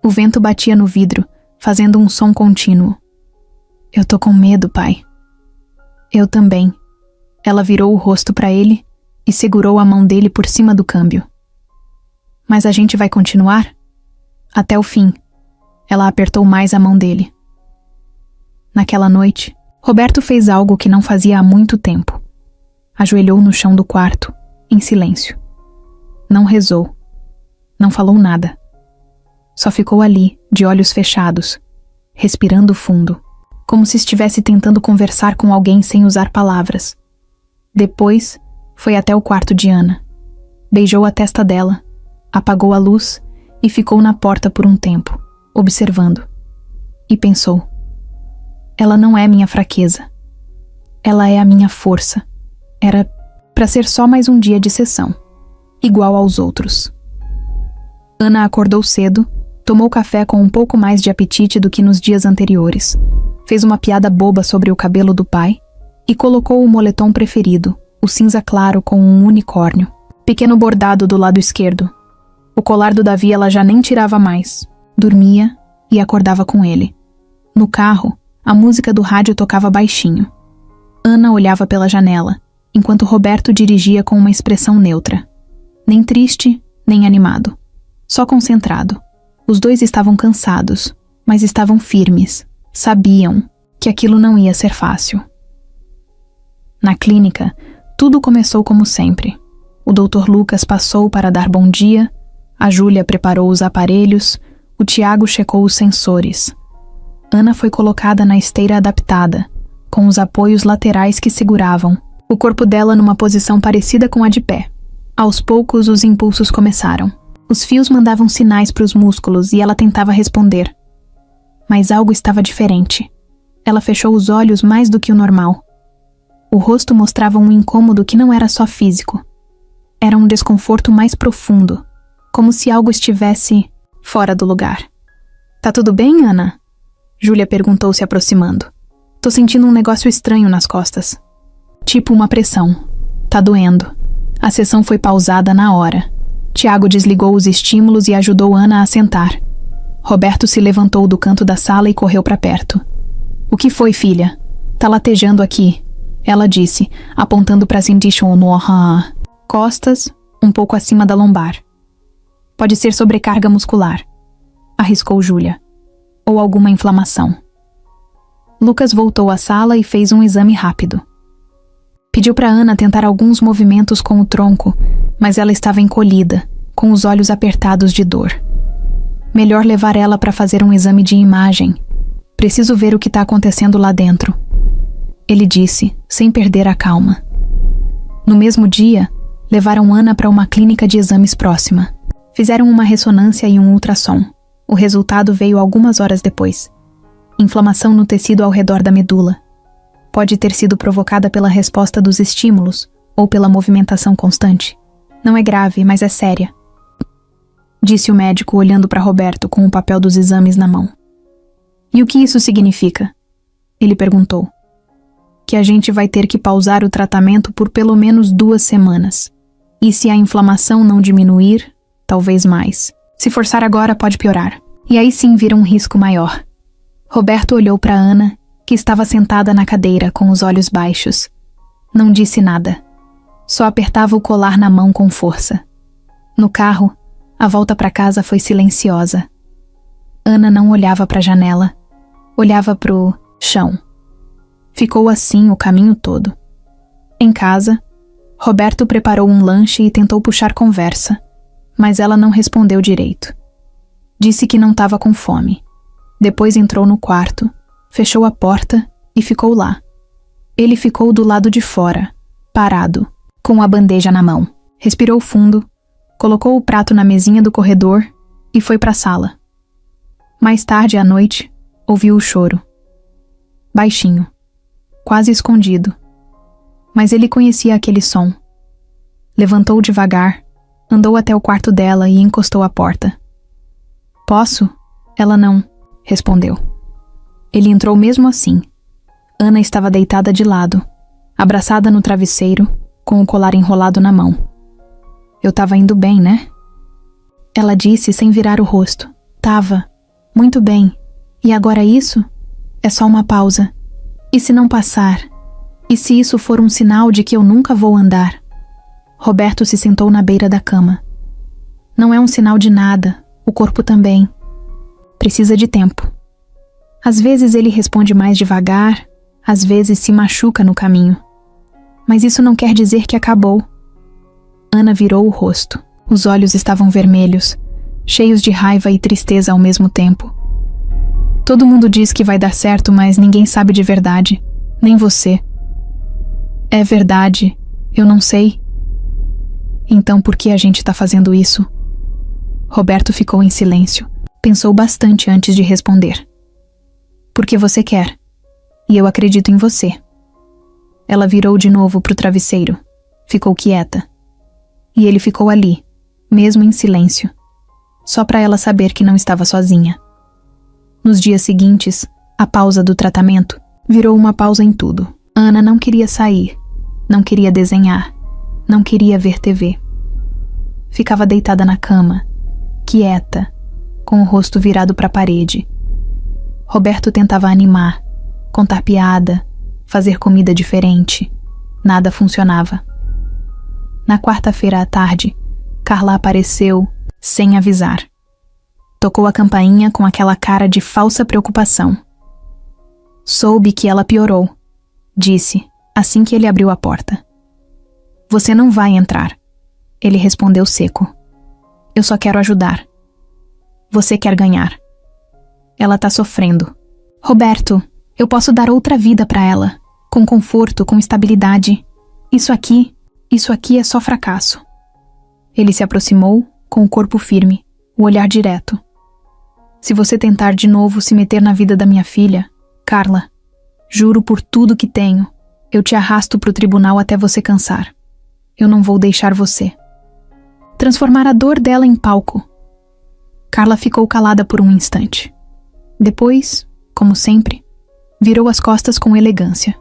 O vento batia no vidro, fazendo um som contínuo. Eu tô com medo, pai. Eu também. Ela virou o rosto para ele e segurou a mão dele por cima do câmbio. Mas a gente vai continuar? Até o fim. Ela apertou mais a mão dele. Naquela noite, Roberto fez algo que não fazia há muito tempo. Ajoelhou no chão do quarto, em silêncio. Não rezou. Não falou nada. Só ficou ali, de olhos fechados, respirando fundo, como se estivesse tentando conversar com alguém sem usar palavras. Depois, foi até o quarto de Ana. Beijou a testa dela, apagou a luz e ficou na porta por um tempo, observando. E pensou: ela não é minha fraqueza. Ela é a minha força, Era para ser só mais um dia de sessão, igual aos outros. Ana acordou cedo, tomou café com um pouco mais de apetite do que nos dias anteriores, fez uma piada boba sobre o cabelo do pai e colocou o moletom preferido, o cinza claro com um unicórnio, pequeno bordado do lado esquerdo. O colar do Davi ela já nem tirava mais, dormia e acordava com ele. No carro, a música do rádio tocava baixinho. Ana olhava pela janela, enquanto Roberto dirigia com uma expressão neutra. Nem triste, nem animado. Só concentrado. Os dois estavam cansados, mas estavam firmes. Sabiam que aquilo não ia ser fácil. Na clínica, tudo começou como sempre. O Dr. Lucas passou para dar bom dia, a Júlia preparou os aparelhos, o Tiago checou os sensores. Ana foi colocada na esteira adaptada, com os apoios laterais que seguravam, o corpo dela numa posição parecida com a de pé. Aos poucos, os impulsos começaram. Os fios mandavam sinais para os músculos e ela tentava responder. Mas algo estava diferente. Ela fechou os olhos mais do que o normal. O rosto mostrava um incômodo que não era só físico. Era um desconforto mais profundo, como se algo estivesse fora do lugar. Tá tudo bem, Ana? Júlia perguntou se aproximando. Tô sentindo um negócio estranho nas costas. Tipo uma pressão. Tá doendo. A sessão foi pausada na hora. Tiago desligou os estímulos e ajudou Ana a sentar. Roberto se levantou do canto da sala e correu para perto. O que foi, filha? Tá latejando aqui, ela disse, apontando para as indícios no costas, um pouco acima da lombar. Pode ser sobrecarga muscular, arriscou Júlia. Ou alguma inflamação. Lucas voltou à sala e fez um exame rápido. Pediu para Ana tentar alguns movimentos com o tronco, mas ela estava encolhida, com os olhos apertados de dor. Melhor levar ela para fazer um exame de imagem. Preciso ver o que está acontecendo lá dentro. Ele disse, sem perder a calma. No mesmo dia, levaram Ana para uma clínica de exames próxima. Fizeram uma ressonância e um ultrassom. O resultado veio algumas horas depois. Inflamação no tecido ao redor da medula. Pode ter sido provocada pela resposta dos estímulos ou pela movimentação constante. Não é grave, mas é séria, disse o médico olhando para Roberto com o papel dos exames na mão. E o que isso significa? Ele perguntou. Que a gente vai ter que pausar o tratamento por pelo menos 2 semanas. E se a inflamação não diminuir, talvez mais. Se forçar agora, pode piorar. E aí sim vira um risco maior. Roberto olhou para Ana, que estava sentada na cadeira com os olhos baixos. Não disse nada. Só apertava o colar na mão com força. No carro, a volta para casa foi silenciosa. Ana não olhava para a janela. Olhava pro chão. Ficou assim o caminho todo. Em casa, Roberto preparou um lanche e tentou puxar conversa, mas ela não respondeu direito. Disse que não estava com fome. Depois entrou no quarto, fechou a porta e ficou lá. Ele ficou do lado de fora, parado, com a bandeja na mão. Respirou fundo, colocou o prato na mesinha do corredor e foi para a sala. Mais tarde à noite, ouviu o choro. Baixinho, quase escondido. Mas ele conhecia aquele som. Levantou devagar, andou até o quarto dela e encostou a porta. Posso? Ela não respondeu. Ele entrou mesmo assim. Ana estava deitada de lado, abraçada no travesseiro, com o colar enrolado na mão. Eu tava indo bem, né? Ela disse sem virar o rosto. Tava. Muito bem. E agora isso? É só uma pausa. E se não passar? E se isso for um sinal de que eu nunca vou andar? Roberto se sentou na beira da cama. Não é um sinal de nada. O corpo também. Precisa de tempo. Às vezes ele responde mais devagar, às vezes se machuca no caminho. Mas isso não quer dizer que acabou. Ana virou o rosto. Os olhos estavam vermelhos, cheios de raiva e tristeza ao mesmo tempo. Todo mundo diz que vai dar certo, mas ninguém sabe de verdade. Nem você. É verdade. Eu não sei. Então por que a gente tá fazendo isso? Roberto ficou em silêncio. Pensou bastante antes de responder. Porque você quer. E eu acredito em você. Ela virou de novo para o travesseiro. Ficou quieta. E ele ficou ali, mesmo em silêncio, só para ela saber que não estava sozinha. Nos dias seguintes, a pausa do tratamento virou uma pausa em tudo. Ana não queria sair, não queria desenhar, não queria ver TV. Ficava deitada na cama, quieta, com o rosto virado para a parede. Roberto tentava animar, contar piada, fazer comida diferente. Nada funcionava. Na quarta-feira à tarde, Carla apareceu sem avisar. Tocou a campainha com aquela cara de falsa preocupação. Soube que ela piorou, disse, assim que ele abriu a porta. Você não vai entrar, ele respondeu seco. Eu só quero ajudar. Você quer ganhar. Ela tá sofrendo. Roberto, eu posso dar outra vida para ela, com conforto, com estabilidade. Isso aqui é só fracasso. Ele se aproximou, com o corpo firme, o olhar direto. Se você tentar de novo se meter na vida da minha filha, Carla, juro por tudo que tenho, eu te arrasto pro tribunal até você cansar. Eu não vou deixar você. Transformar a dor dela em palco. Carla ficou calada por um instante. Depois, como sempre, virou as costas com elegância.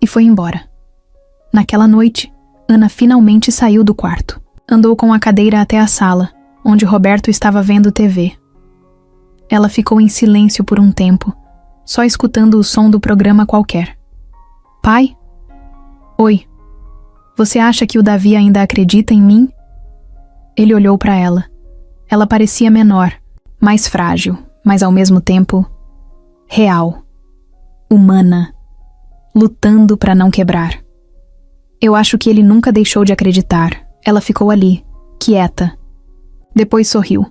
E foi embora. Naquela noite, Ana finalmente saiu do quarto. Andou com a cadeira até a sala, onde Roberto estava vendo TV. Ela ficou em silêncio por um tempo, só escutando o som do programa qualquer. Pai? Oi. Você acha que o Davi ainda acredita em mim? Ele olhou para ela. Ela parecia menor, mais frágil, mas ao mesmo tempo real, humana, lutando para não quebrar. Eu acho que ele nunca deixou de acreditar. Ela ficou ali, quieta. Depois sorriu.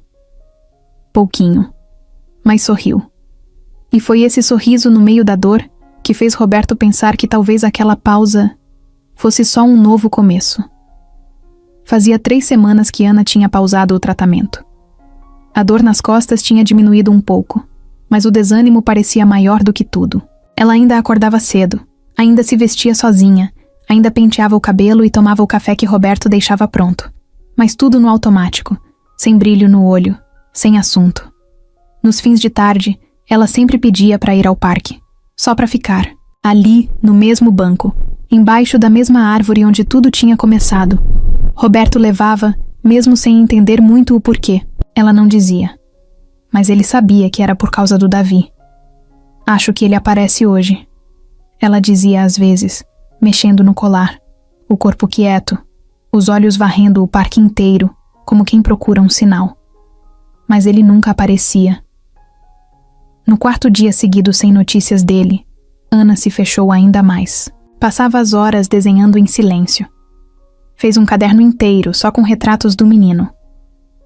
Pouquinho, mas sorriu. E foi esse sorriso no meio da dor que fez Roberto pensar que talvez aquela pausa fosse só um novo começo. Fazia 3 semanas que Ana tinha pausado o tratamento. A dor nas costas tinha diminuído um pouco, mas o desânimo parecia maior do que tudo. Ela ainda acordava cedo, ainda se vestia sozinha, ainda penteava o cabelo e tomava o café que Roberto deixava pronto. Mas tudo no automático, sem brilho no olho, sem assunto. Nos fins de tarde, ela sempre pedia para ir ao parque, só para ficar, ali, no mesmo banco, embaixo da mesma árvore onde tudo tinha começado. Roberto levava, mesmo sem entender muito o porquê. Ela não dizia, mas ele sabia que era por causa do Davi. Acho que ele aparece hoje, ela dizia às vezes, mexendo no colar, o corpo quieto, os olhos varrendo o parque inteiro, como quem procura um sinal. Mas ele nunca aparecia. No 4º dia seguido sem notícias dele, Ana se fechou ainda mais. Passava as horas desenhando em silêncio. Fez um caderno inteiro só com retratos do menino.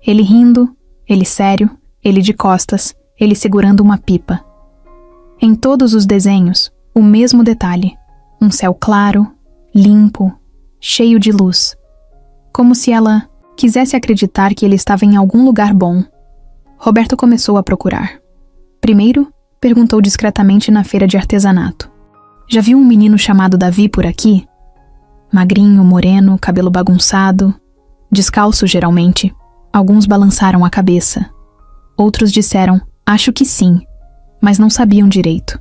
Ele rindo, ele sério, ele de costas, ele segurando uma pipa. Em todos os desenhos, o mesmo detalhe. Um céu claro, limpo, cheio de luz. Como se ela quisesse acreditar que ele estava em algum lugar bom. Roberto começou a procurar. Primeiro, perguntou discretamente na feira de artesanato. Já viu um menino chamado Davi por aqui? Magrinho, moreno, cabelo bagunçado, descalço geralmente. Alguns balançaram a cabeça. Outros disseram, acho que sim, mas não sabiam direito.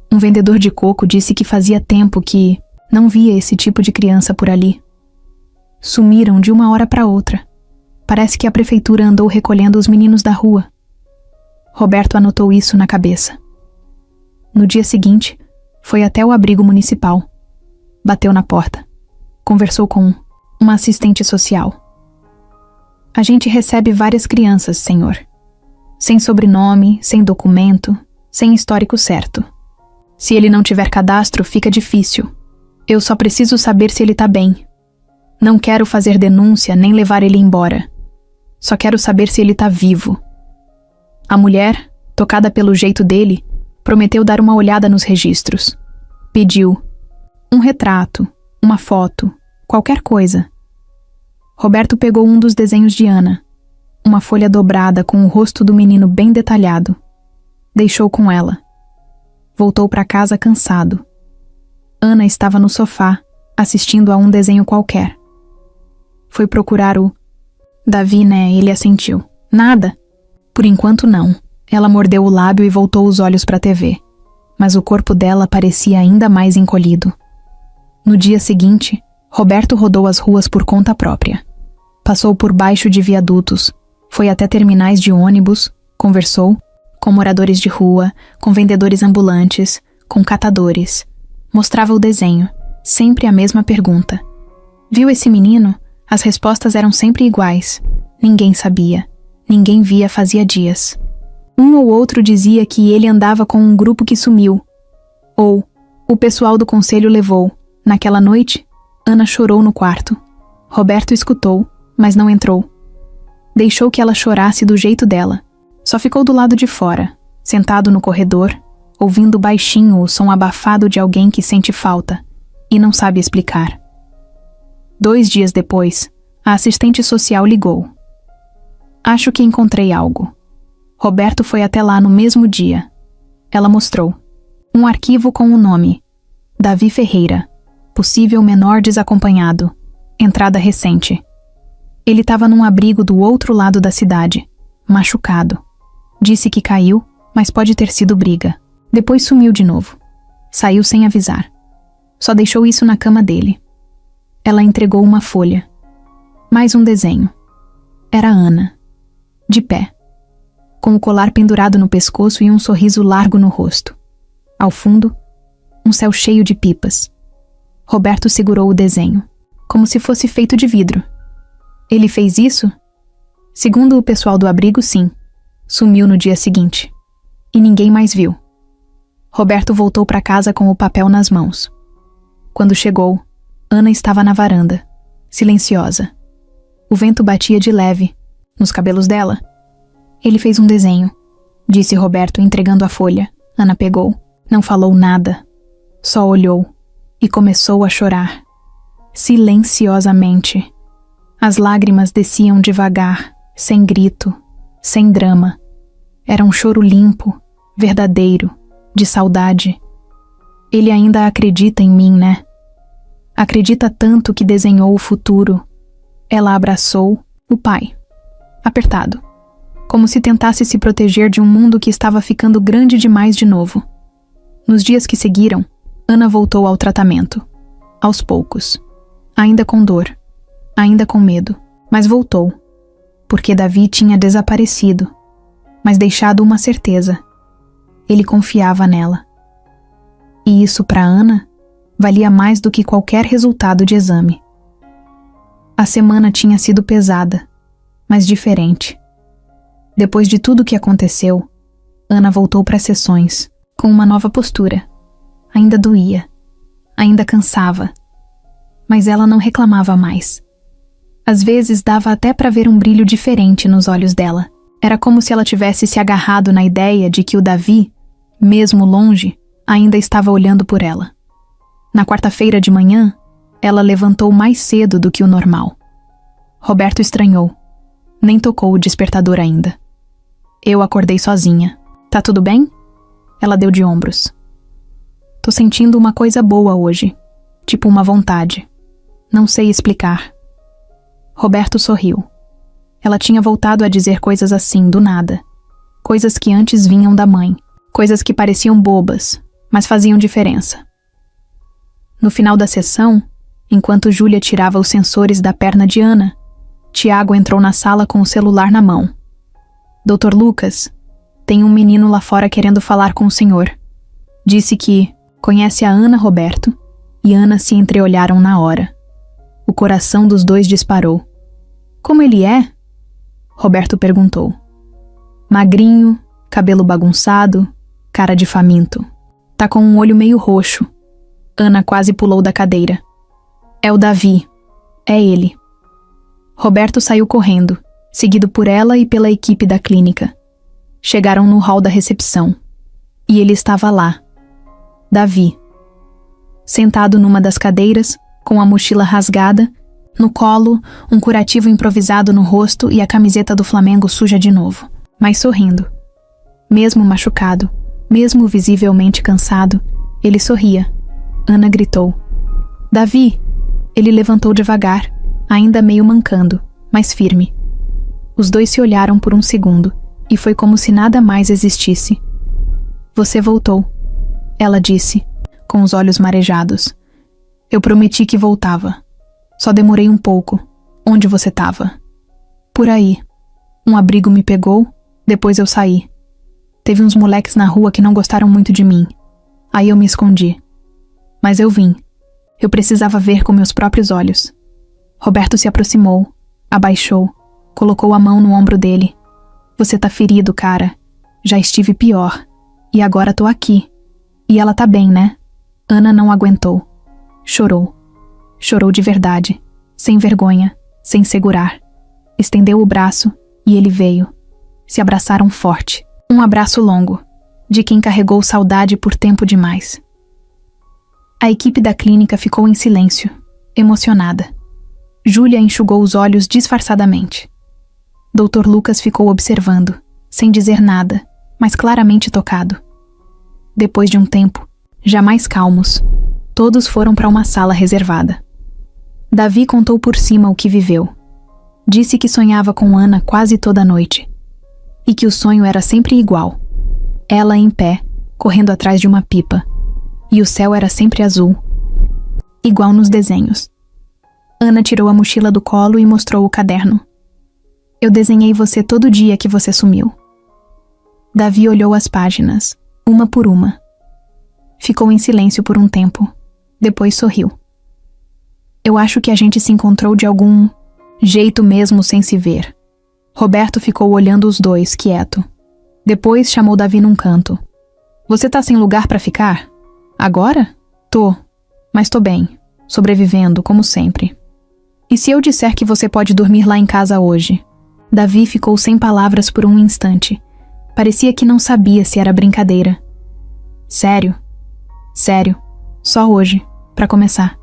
Um vendedor de coco disse que fazia tempo que não via esse tipo de criança por ali. Sumiram de uma hora para outra. Parece que a prefeitura andou recolhendo os meninos da rua. Roberto anotou isso na cabeça. No dia seguinte, foi até o abrigo municipal. Bateu na porta. Conversou com uma assistente social. A gente recebe várias crianças, senhor. Sem sobrenome, sem documento, sem histórico certo. Se ele não tiver cadastro, fica difícil. Eu só preciso saber se ele tá bem. Não quero fazer denúncia nem levar ele embora. Só quero saber se ele tá vivo. A mulher, tocada pelo jeito dele, prometeu dar uma olhada nos registros. Pediu um retrato, uma foto, qualquer coisa. Roberto pegou um dos desenhos de Ana, uma folha dobrada com o rosto do menino bem detalhado. Deixou com ela. Voltou para casa cansado. Ana estava no sofá, assistindo a um desenho qualquer. Foi procurar o Davi, né? Ele assentiu. Nada. Por enquanto não. Ela mordeu o lábio e voltou os olhos para a TV. Mas o corpo dela parecia ainda mais encolhido. No dia seguinte, Roberto rodou as ruas por conta própria. Passou por baixo de viadutos, foi até terminais de ônibus, conversou com moradores de rua, com vendedores ambulantes, com catadores. Mostrava o desenho, sempre a mesma pergunta. Viu esse menino? As respostas eram sempre iguais. Ninguém sabia. Ninguém via fazia dias. Um ou outro dizia que ele andava com um grupo que sumiu. Ou, o pessoal do conselho levou. Naquela noite, Ana chorou no quarto. Roberto escutou, mas não entrou. Deixou que ela chorasse do jeito dela. Só ficou do lado de fora, sentado no corredor, ouvindo baixinho o som abafado de alguém que sente falta e não sabe explicar. 2 dias depois, a assistente social ligou. Acho que encontrei algo. Roberto foi até lá no mesmo dia. Ela mostrou. Um arquivo com o nome. Davi Ferreira. Possível menor desacompanhado. Entrada recente. Ele estava num abrigo do outro lado da cidade, machucado. Disse que caiu, mas pode ter sido briga. Depois sumiu de novo. Saiu sem avisar. Só deixou isso na cama dele. Ela entregou uma folha. Mais um desenho. Era Ana. De pé. Com o colar pendurado no pescoço e um sorriso largo no rosto. Ao fundo, um céu cheio de pipas. Roberto segurou o desenho, como se fosse feito de vidro. Ele fez isso? Segundo o pessoal do abrigo, sim. Sumiu no dia seguinte. E ninguém mais viu. Roberto voltou para casa com o papel nas mãos. Quando chegou, Ana estava na varanda, silenciosa. O vento batia de leve, nos cabelos dela. Ele fez um desenho, disse Roberto entregando a folha. Ana pegou, não falou nada. Só olhou e começou a chorar. Silenciosamente. As lágrimas desciam devagar, sem grito, sem drama. Era um choro limpo, verdadeiro, de saudade. Ele ainda acredita em mim, né? Acredita tanto que desenhou o futuro. Ela abraçou o pai, apertado, como se tentasse se proteger de um mundo que estava ficando grande demais de novo. Nos dias que seguiram, Ana voltou ao tratamento, aos poucos, ainda com dor, ainda com medo, mas voltou, porque Davi tinha desaparecido, mas deixado uma certeza. Ele confiava nela. E isso para Ana valia mais do que qualquer resultado de exame. A semana tinha sido pesada, mas diferente. Depois de tudo o que aconteceu, Ana voltou para as sessões, com uma nova postura. Ainda doía, ainda cansava, mas ela não reclamava mais. Às vezes dava até para ver um brilho diferente nos olhos dela. Era como se ela tivesse se agarrado na ideia de que o Davi, mesmo longe, ainda estava olhando por ela. Na quarta-feira de manhã, ela levantou mais cedo do que o normal. Roberto estranhou. Nem tocou o despertador ainda. Eu acordei sozinha. Tá tudo bem? Ela deu de ombros. Tô sentindo uma coisa boa hoje. Tipo uma vontade. Não sei explicar. Roberto sorriu. Ela tinha voltado a dizer coisas assim, do nada. Coisas que antes vinham da mãe. Coisas que pareciam bobas, mas faziam diferença. No final da sessão, enquanto Júlia tirava os sensores da perna de Ana, Tiago entrou na sala com o celular na mão. Dr. Lucas, tem um menino lá fora querendo falar com o senhor. Disse que conhece a Ana, Roberto, e Ana se entreolharam na hora. O coração dos dois disparou. Como ele é? Roberto perguntou. Magrinho, cabelo bagunçado, cara de faminto. Tá com um olho meio roxo. Ana quase pulou da cadeira. É o Davi. É ele. Roberto saiu correndo, seguido por ela e pela equipe da clínica. Chegaram no hall da recepção. E ele estava lá. Davi. Sentado numa das cadeiras, com a mochila rasgada, no colo, um curativo improvisado no rosto e a camiseta do Flamengo suja de novo, mas sorrindo. Mesmo machucado, mesmo visivelmente cansado, ele sorria. Ana gritou. Davi! Ele levantou devagar, ainda meio mancando, mas firme. Os dois se olharam por um segundo, e foi como se nada mais existisse. Você voltou, ela disse, com os olhos marejados. Eu prometi que voltava. Só demorei um pouco. Onde você estava? Por aí. Um abrigo me pegou, depois eu saí. Teve uns moleques na rua que não gostaram muito de mim. Aí eu me escondi. Mas eu vim. Eu precisava ver com meus próprios olhos. Roberto se aproximou, abaixou, colocou a mão no ombro dele. Você tá ferido, cara. Já estive pior. E agora tô aqui. E ela tá bem, né? Ana não aguentou. Chorou. Chorou de verdade. Sem vergonha, sem segurar. Estendeu o braço e ele veio. Se abraçaram forte. Um abraço longo, de quem carregou saudade por tempo demais. A equipe da clínica ficou em silêncio, emocionada. Júlia enxugou os olhos disfarçadamente. Dr. Lucas ficou observando, sem dizer nada, mas claramente tocado. Depois de um tempo, já mais calmos, todos foram para uma sala reservada. Davi contou por cima o que viveu. Disse que sonhava com Ana quase toda noite. E que o sonho era sempre igual. Ela em pé, correndo atrás de uma pipa. E o céu era sempre azul. Igual nos desenhos. Ana tirou a mochila do colo e mostrou o caderno. Eu desenhei você todo dia que você sumiu. Davi olhou as páginas, uma por uma. Ficou em silêncio por um tempo. Depois sorriu. Eu acho que a gente se encontrou de algum jeito mesmo sem se ver. Roberto ficou olhando os dois, quieto. Depois chamou Davi num canto. Você tá sem lugar pra ficar? Agora? Tô. Mas tô bem. Sobrevivendo, como sempre. E se eu disser que você pode dormir lá em casa hoje? Davi ficou sem palavras por um instante. Parecia que não sabia se era brincadeira. Sério? Sério. Só hoje, pra começar.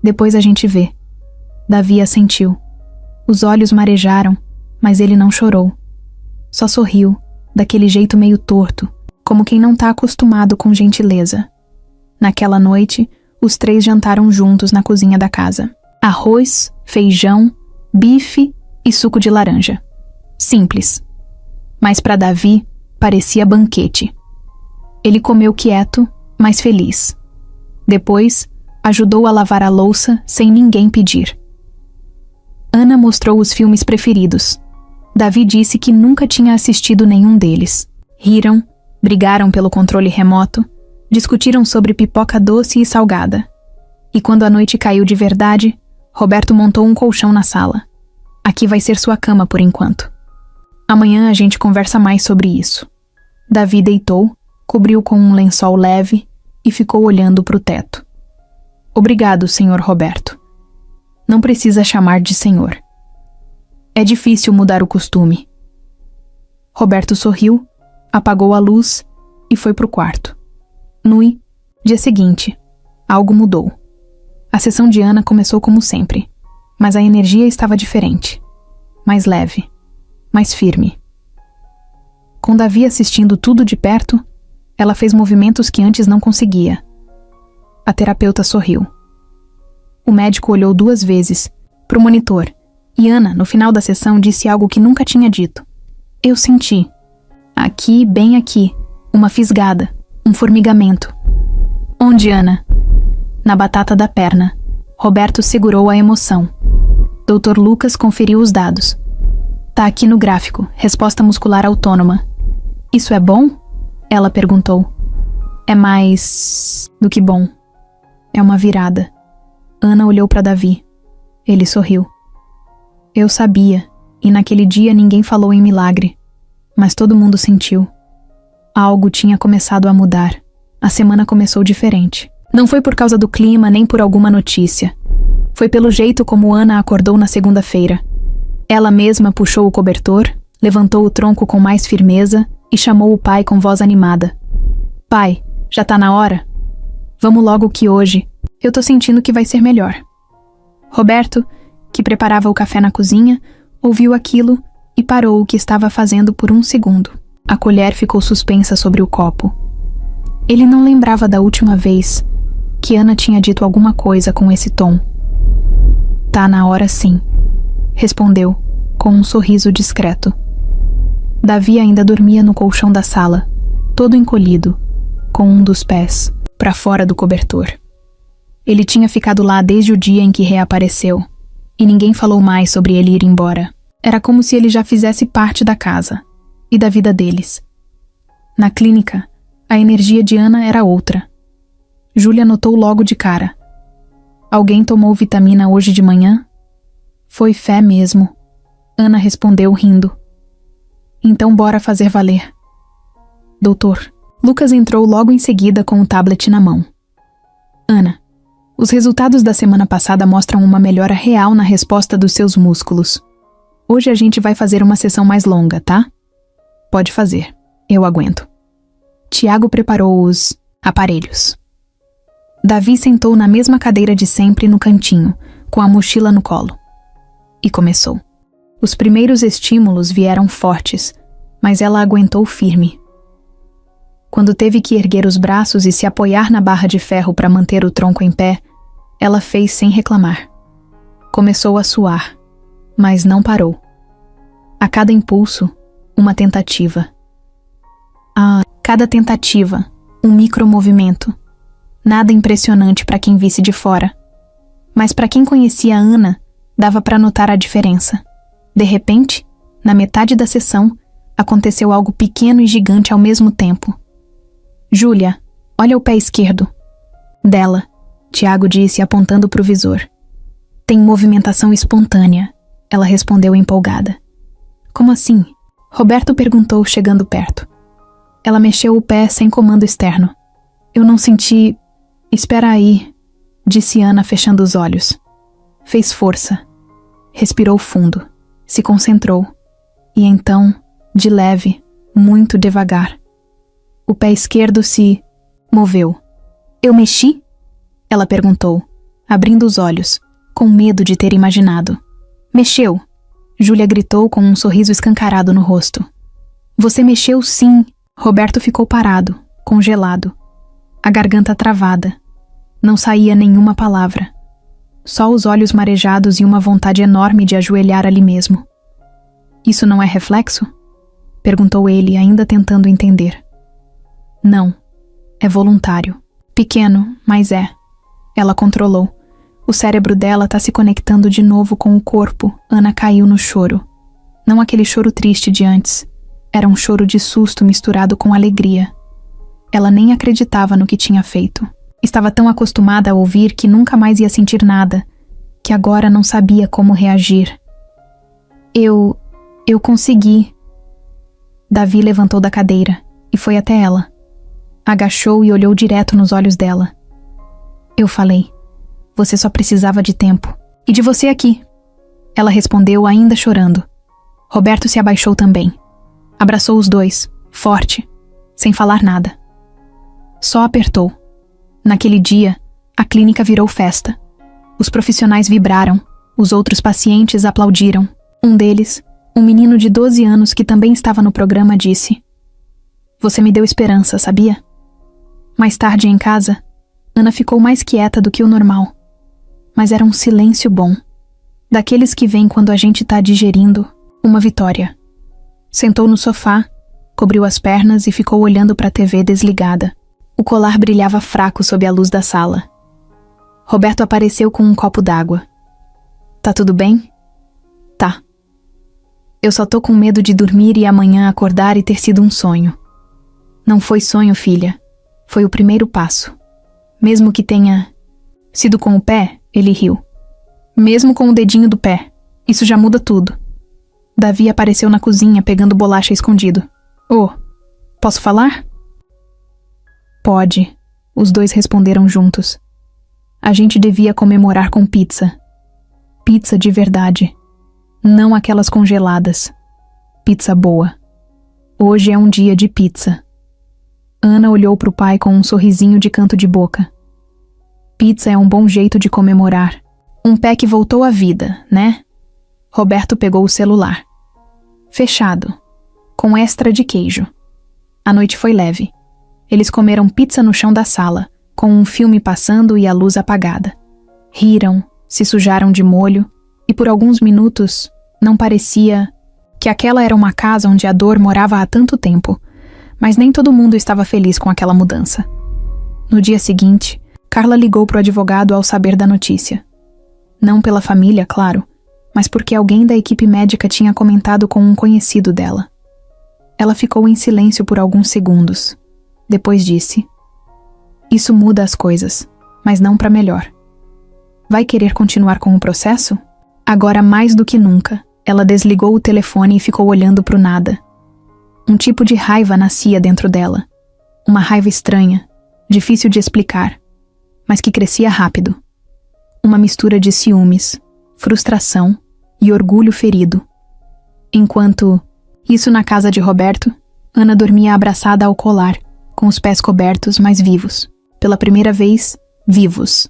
Depois a gente vê. Davi assentiu. Os olhos marejaram, mas ele não chorou. Só sorriu, daquele jeito meio torto, como quem não tá acostumado com gentileza. Naquela noite, os três jantaram juntos na cozinha da casa. Arroz, feijão, bife e suco de laranja. Simples. Mas para Davi, parecia banquete. Ele comeu quieto, mas feliz. Depois, ajudou a lavar a louça sem ninguém pedir. Ana mostrou os filmes preferidos. Davi disse que nunca tinha assistido nenhum deles. Riram, brigaram pelo controle remoto, discutiram sobre pipoca doce e salgada. E quando a noite caiu de verdade, Roberto montou um colchão na sala. Aqui vai ser sua cama por enquanto. Amanhã a gente conversa mais sobre isso. Davi deitou, cobriu com um lençol leve e ficou olhando para o teto. Obrigado, senhor Roberto. Não precisa chamar de senhor. É difícil mudar o costume. Roberto sorriu, apagou a luz e foi pro quarto. Dia seguinte, algo mudou. A sessão de Ana começou como sempre, mas a energia estava diferente. Mais leve, mais firme. Com Davi assistindo tudo de perto, ela fez movimentos que antes não conseguia. A terapeuta sorriu. O médico olhou 2 vezes pro monitor e Ana, no final da sessão, disse algo que nunca tinha dito. Eu senti. Aqui, bem aqui, uma fisgada, um formigamento. Onde, Ana? Na batata da perna. Roberto segurou a emoção. Dr. Lucas conferiu os dados. Tá aqui no gráfico, resposta muscular autônoma. Isso é bom? Ela perguntou. É mais do que bom. É uma virada. Ana olhou para Davi. Ele sorriu. Eu sabia, e naquele dia ninguém falou em milagre. Mas todo mundo sentiu. Algo tinha começado a mudar. A semana começou diferente. Não foi por causa do clima nem por alguma notícia. Foi pelo jeito como Ana acordou na segunda-feira. Ela mesma puxou o cobertor, levantou o tronco com mais firmeza e chamou o pai com voz animada. Pai, já tá na hora? Vamos logo que hoje. Eu tô sentindo que vai ser melhor. Roberto, que preparava o café na cozinha, ouviu aquilo e parou o que estava fazendo por um segundo. A colher ficou suspensa sobre o copo. Ele não lembrava da última vez, que Ana tinha dito alguma coisa com esse tom. Tá na hora sim, respondeu, com um sorriso discreto. Davi ainda dormia no colchão da sala, todo encolhido, com um dos pés para fora do cobertor. Ele tinha ficado lá desde o dia em que reapareceu, e ninguém falou mais sobre ele ir embora. Era como se ele já fizesse parte da casa e da vida deles. Na clínica, a energia de Ana era outra. Júlia notou logo de cara. Alguém tomou vitamina hoje de manhã? Foi fé mesmo. Ana respondeu rindo. Então bora fazer valer. Doutor, Lucas entrou logo em seguida com o tablet na mão. Ana, os resultados da semana passada mostram uma melhora real na resposta dos seus músculos. Hoje a gente vai fazer uma sessão mais longa, tá? Pode fazer, eu aguento. Tiago preparou os aparelhos. Davi sentou na mesma cadeira de sempre no cantinho, com a mochila no colo. E começou. Os primeiros estímulos vieram fortes, mas ela aguentou firme. Quando teve que erguer os braços e se apoiar na barra de ferro para manter o tronco em pé, ela fez sem reclamar. Começou a suar, mas não parou. A cada impulso, uma tentativa. A cada tentativa, um micromovimento. Nada impressionante para quem visse de fora. Mas para quem conhecia a Ana, dava para notar a diferença. De repente, na metade da sessão, aconteceu algo pequeno e gigante ao mesmo tempo. Júlia, olha o pé esquerdo. Dela, Tiago disse apontando para o visor. Tem movimentação espontânea, ela respondeu empolgada. Como assim? Roberto perguntou chegando perto. Ela mexeu o pé sem comando externo. Eu não senti... Espera aí, disse Ana fechando os olhos. Fez força. Respirou fundo. Se concentrou. E então, de leve, muito devagar, o pé esquerdo se moveu. Eu mexi? Ela perguntou, abrindo os olhos, com medo de ter imaginado. Mexeu, Júlia gritou com um sorriso escancarado no rosto. Você mexeu sim. Roberto ficou parado, congelado, a garganta travada. Não saía nenhuma palavra. Só os olhos marejados e uma vontade enorme de ajoelhar ali mesmo. Isso não é reflexo? Perguntou ele, ainda tentando entender. Não, é voluntário. Pequeno, mas é. Ela controlou. O cérebro dela tá se conectando de novo com o corpo. Ana caiu no choro. Não aquele choro triste de antes. Era um choro de susto misturado com alegria. Ela nem acreditava no que tinha feito. Estava tão acostumada a ouvir que nunca mais ia sentir nada, que agora não sabia como reagir. Eu consegui. Davi levantou da cadeira e foi até ela. Agachou e olhou direto nos olhos dela. Eu falei, você só precisava de tempo. E de você aqui. Ela respondeu ainda chorando. Roberto se abaixou também. Abraçou os dois, forte, sem falar nada. Só apertou. Naquele dia, a clínica virou festa. Os profissionais vibraram, os outros pacientes aplaudiram. Um deles, um menino de 12 anos que também estava no programa, disse: Você me deu esperança, sabia? Mais tarde em casa, Ana ficou mais quieta do que o normal. Mas era um silêncio bom. Daqueles que vêm quando a gente tá digerindo uma vitória. Sentou no sofá, cobriu as pernas e ficou olhando para a TV desligada. O colar brilhava fraco sob a luz da sala. Roberto apareceu com um copo d'água. Tá tudo bem? Tá. Eu só tô com medo de dormir e amanhã acordar e ter sido um sonho. Não foi sonho, filha. Foi o primeiro passo. Mesmo que tenha sido com o pé, ele riu. Mesmo com o dedinho do pé. Isso já muda tudo. Davi apareceu na cozinha pegando bolacha escondido. Posso falar? Pode. Os dois responderam juntos. A gente devia comemorar com pizza. Pizza de verdade. Não aquelas congeladas. Pizza boa. Hoje é um dia de pizza. Ana olhou para o pai com um sorrisinho de canto de boca. Pizza é um bom jeito de comemorar. Um pé que voltou à vida, né? Roberto pegou o celular. Fechado. Com extra de queijo. A noite foi leve. Eles comeram pizza no chão da sala, com um filme passando e a luz apagada. Riram, se sujaram de molho, e por alguns minutos não parecia que aquela era uma casa onde a dor morava há tanto tempo, mas nem todo mundo estava feliz com aquela mudança. No dia seguinte, Carla ligou para o advogado ao saber da notícia. Não pela família, claro, mas porque alguém da equipe médica tinha comentado com um conhecido dela. Ela ficou em silêncio por alguns segundos. Depois disse: "Isso muda as coisas, mas não para melhor. Vai querer continuar com o processo?" Agora mais do que nunca, ela desligou o telefone e ficou olhando para o nada. Um tipo de raiva nascia dentro dela. Uma raiva estranha, difícil de explicar, mas que crescia rápido. Uma mistura de ciúmes, frustração e orgulho ferido. Enquanto isso na casa de Roberto, Ana dormia abraçada ao colar, com os pés cobertos, mas vivos. Pela primeira vez, vivos.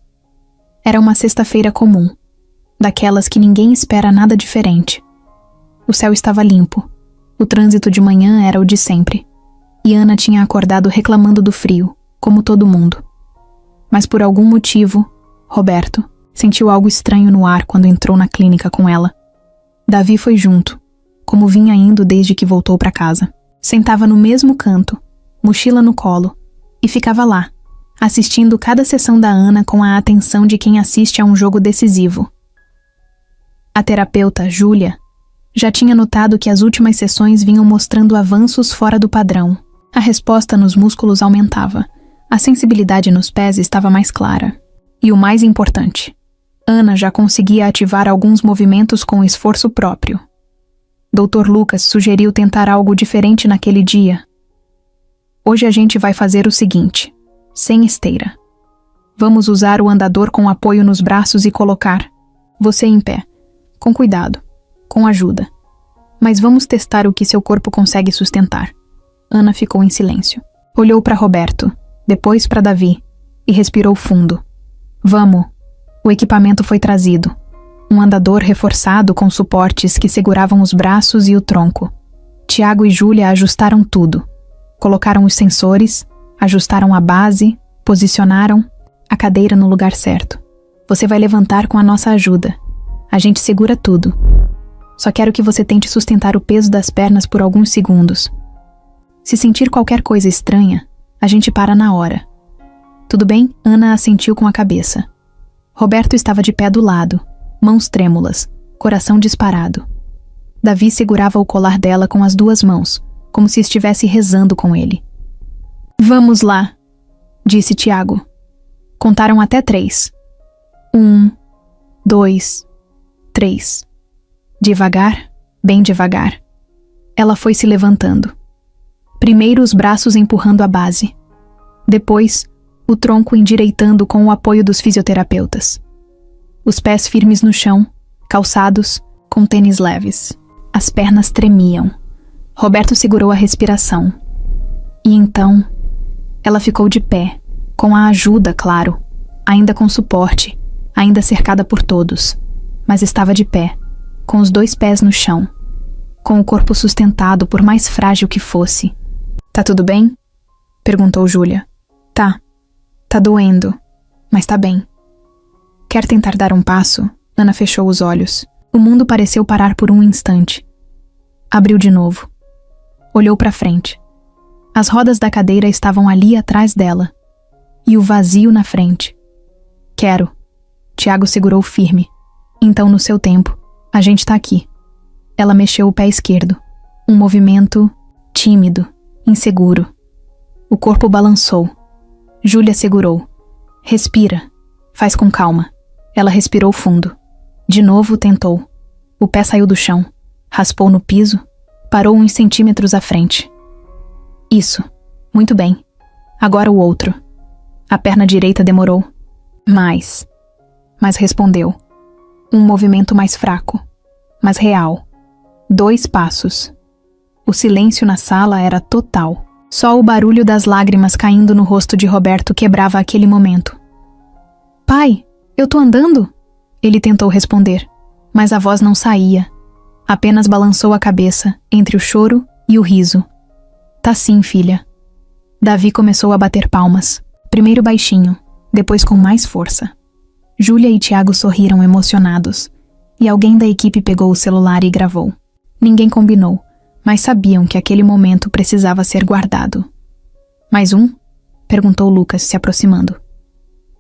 Era uma sexta-feira comum, daquelas que ninguém espera nada diferente. O céu estava limpo. O trânsito de manhã era o de sempre. E Ana tinha acordado reclamando do frio, como todo mundo. Mas por algum motivo, Roberto sentiu algo estranho no ar quando entrou na clínica com ela. Davi foi junto, como vinha indo desde que voltou para casa. Sentava no mesmo canto, mochila no colo, e ficava lá, assistindo cada sessão da Ana com a atenção de quem assiste a um jogo decisivo. A terapeuta, Júlia, já tinha notado que as últimas sessões vinham mostrando avanços fora do padrão. A resposta nos músculos aumentava, a sensibilidade nos pés estava mais clara. E o mais importante, Ana já conseguia ativar alguns movimentos com esforço próprio. Dr. Lucas sugeriu tentar algo diferente naquele dia. "Hoje a gente vai fazer o seguinte, sem esteira. Vamos usar o andador com apoio nos braços e colocar você em pé, com cuidado, com ajuda. Mas vamos testar o que seu corpo consegue sustentar." Ana ficou em silêncio. Olhou para Roberto, depois para Davi, e respirou fundo. "Vamos." O equipamento foi trazido. Um andador reforçado com suportes que seguravam os braços e o tronco. Tiago e Júlia ajustaram tudo. Colocaram os sensores, ajustaram a base, posicionaram a cadeira no lugar certo. "Você vai levantar com a nossa ajuda. A gente segura tudo. Só quero que você tente sustentar o peso das pernas por alguns segundos. Se sentir qualquer coisa estranha, a gente para na hora." "Tudo bem?" Ana assentiu com a cabeça. Roberto estava de pé do lado, mãos trêmulas, coração disparado. Davi segurava o colar dela com as duas mãos, como se estivesse rezando com ele. "Vamos lá", disse Tiago. Contaram até 3. 1, 2, 3. Devagar, bem devagar. Ela foi se levantando. Primeiro os braços empurrando a base. Depois, o tronco endireitando com o apoio dos fisioterapeutas. Os pés firmes no chão, calçados, com tênis leves. As pernas tremiam. Roberto segurou a respiração. E então, ela ficou de pé, com a ajuda, claro, ainda com suporte, ainda cercada por todos, mas estava de pé, com os 2 pés no chão, com o corpo sustentado por mais frágil que fosse. "Tá tudo bem?" perguntou Júlia. Tá doendo, mas tá bem." "Quer tentar dar um passo?" Ana fechou os olhos. O mundo pareceu parar por um instante. Abriu de novo. Olhou para frente. As rodas da cadeira estavam ali atrás dela. E o vazio na frente. "Quero." Tiago segurou firme. "Então, no seu tempo, a gente tá aqui." Ela mexeu o pé esquerdo. Um movimento tímido, inseguro. O corpo balançou. Júlia segurou. "Respira. Faz com calma." Ela respirou fundo. De novo tentou. O pé saiu do chão. Raspou no piso. Parou uns centímetros à frente. "Isso. Muito bem. Agora o outro." A perna direita demorou. Mais. Mas respondeu. Um movimento mais fraco, mas real. 2 passos. O silêncio na sala era total. Só o barulho das lágrimas caindo no rosto de Roberto quebrava aquele momento. "Pai, eu tô andando?" Ele tentou responder, mas a voz não saía. Apenas balançou a cabeça entre o choro e o riso. "Tá sim, filha." Davi começou a bater palmas. Primeiro baixinho, depois com mais força. Júlia e Tiago sorriram emocionados, e alguém da equipe pegou o celular e gravou. Ninguém combinou, mas sabiam que aquele momento precisava ser guardado. Mais um? Perguntou Lucas, se aproximando.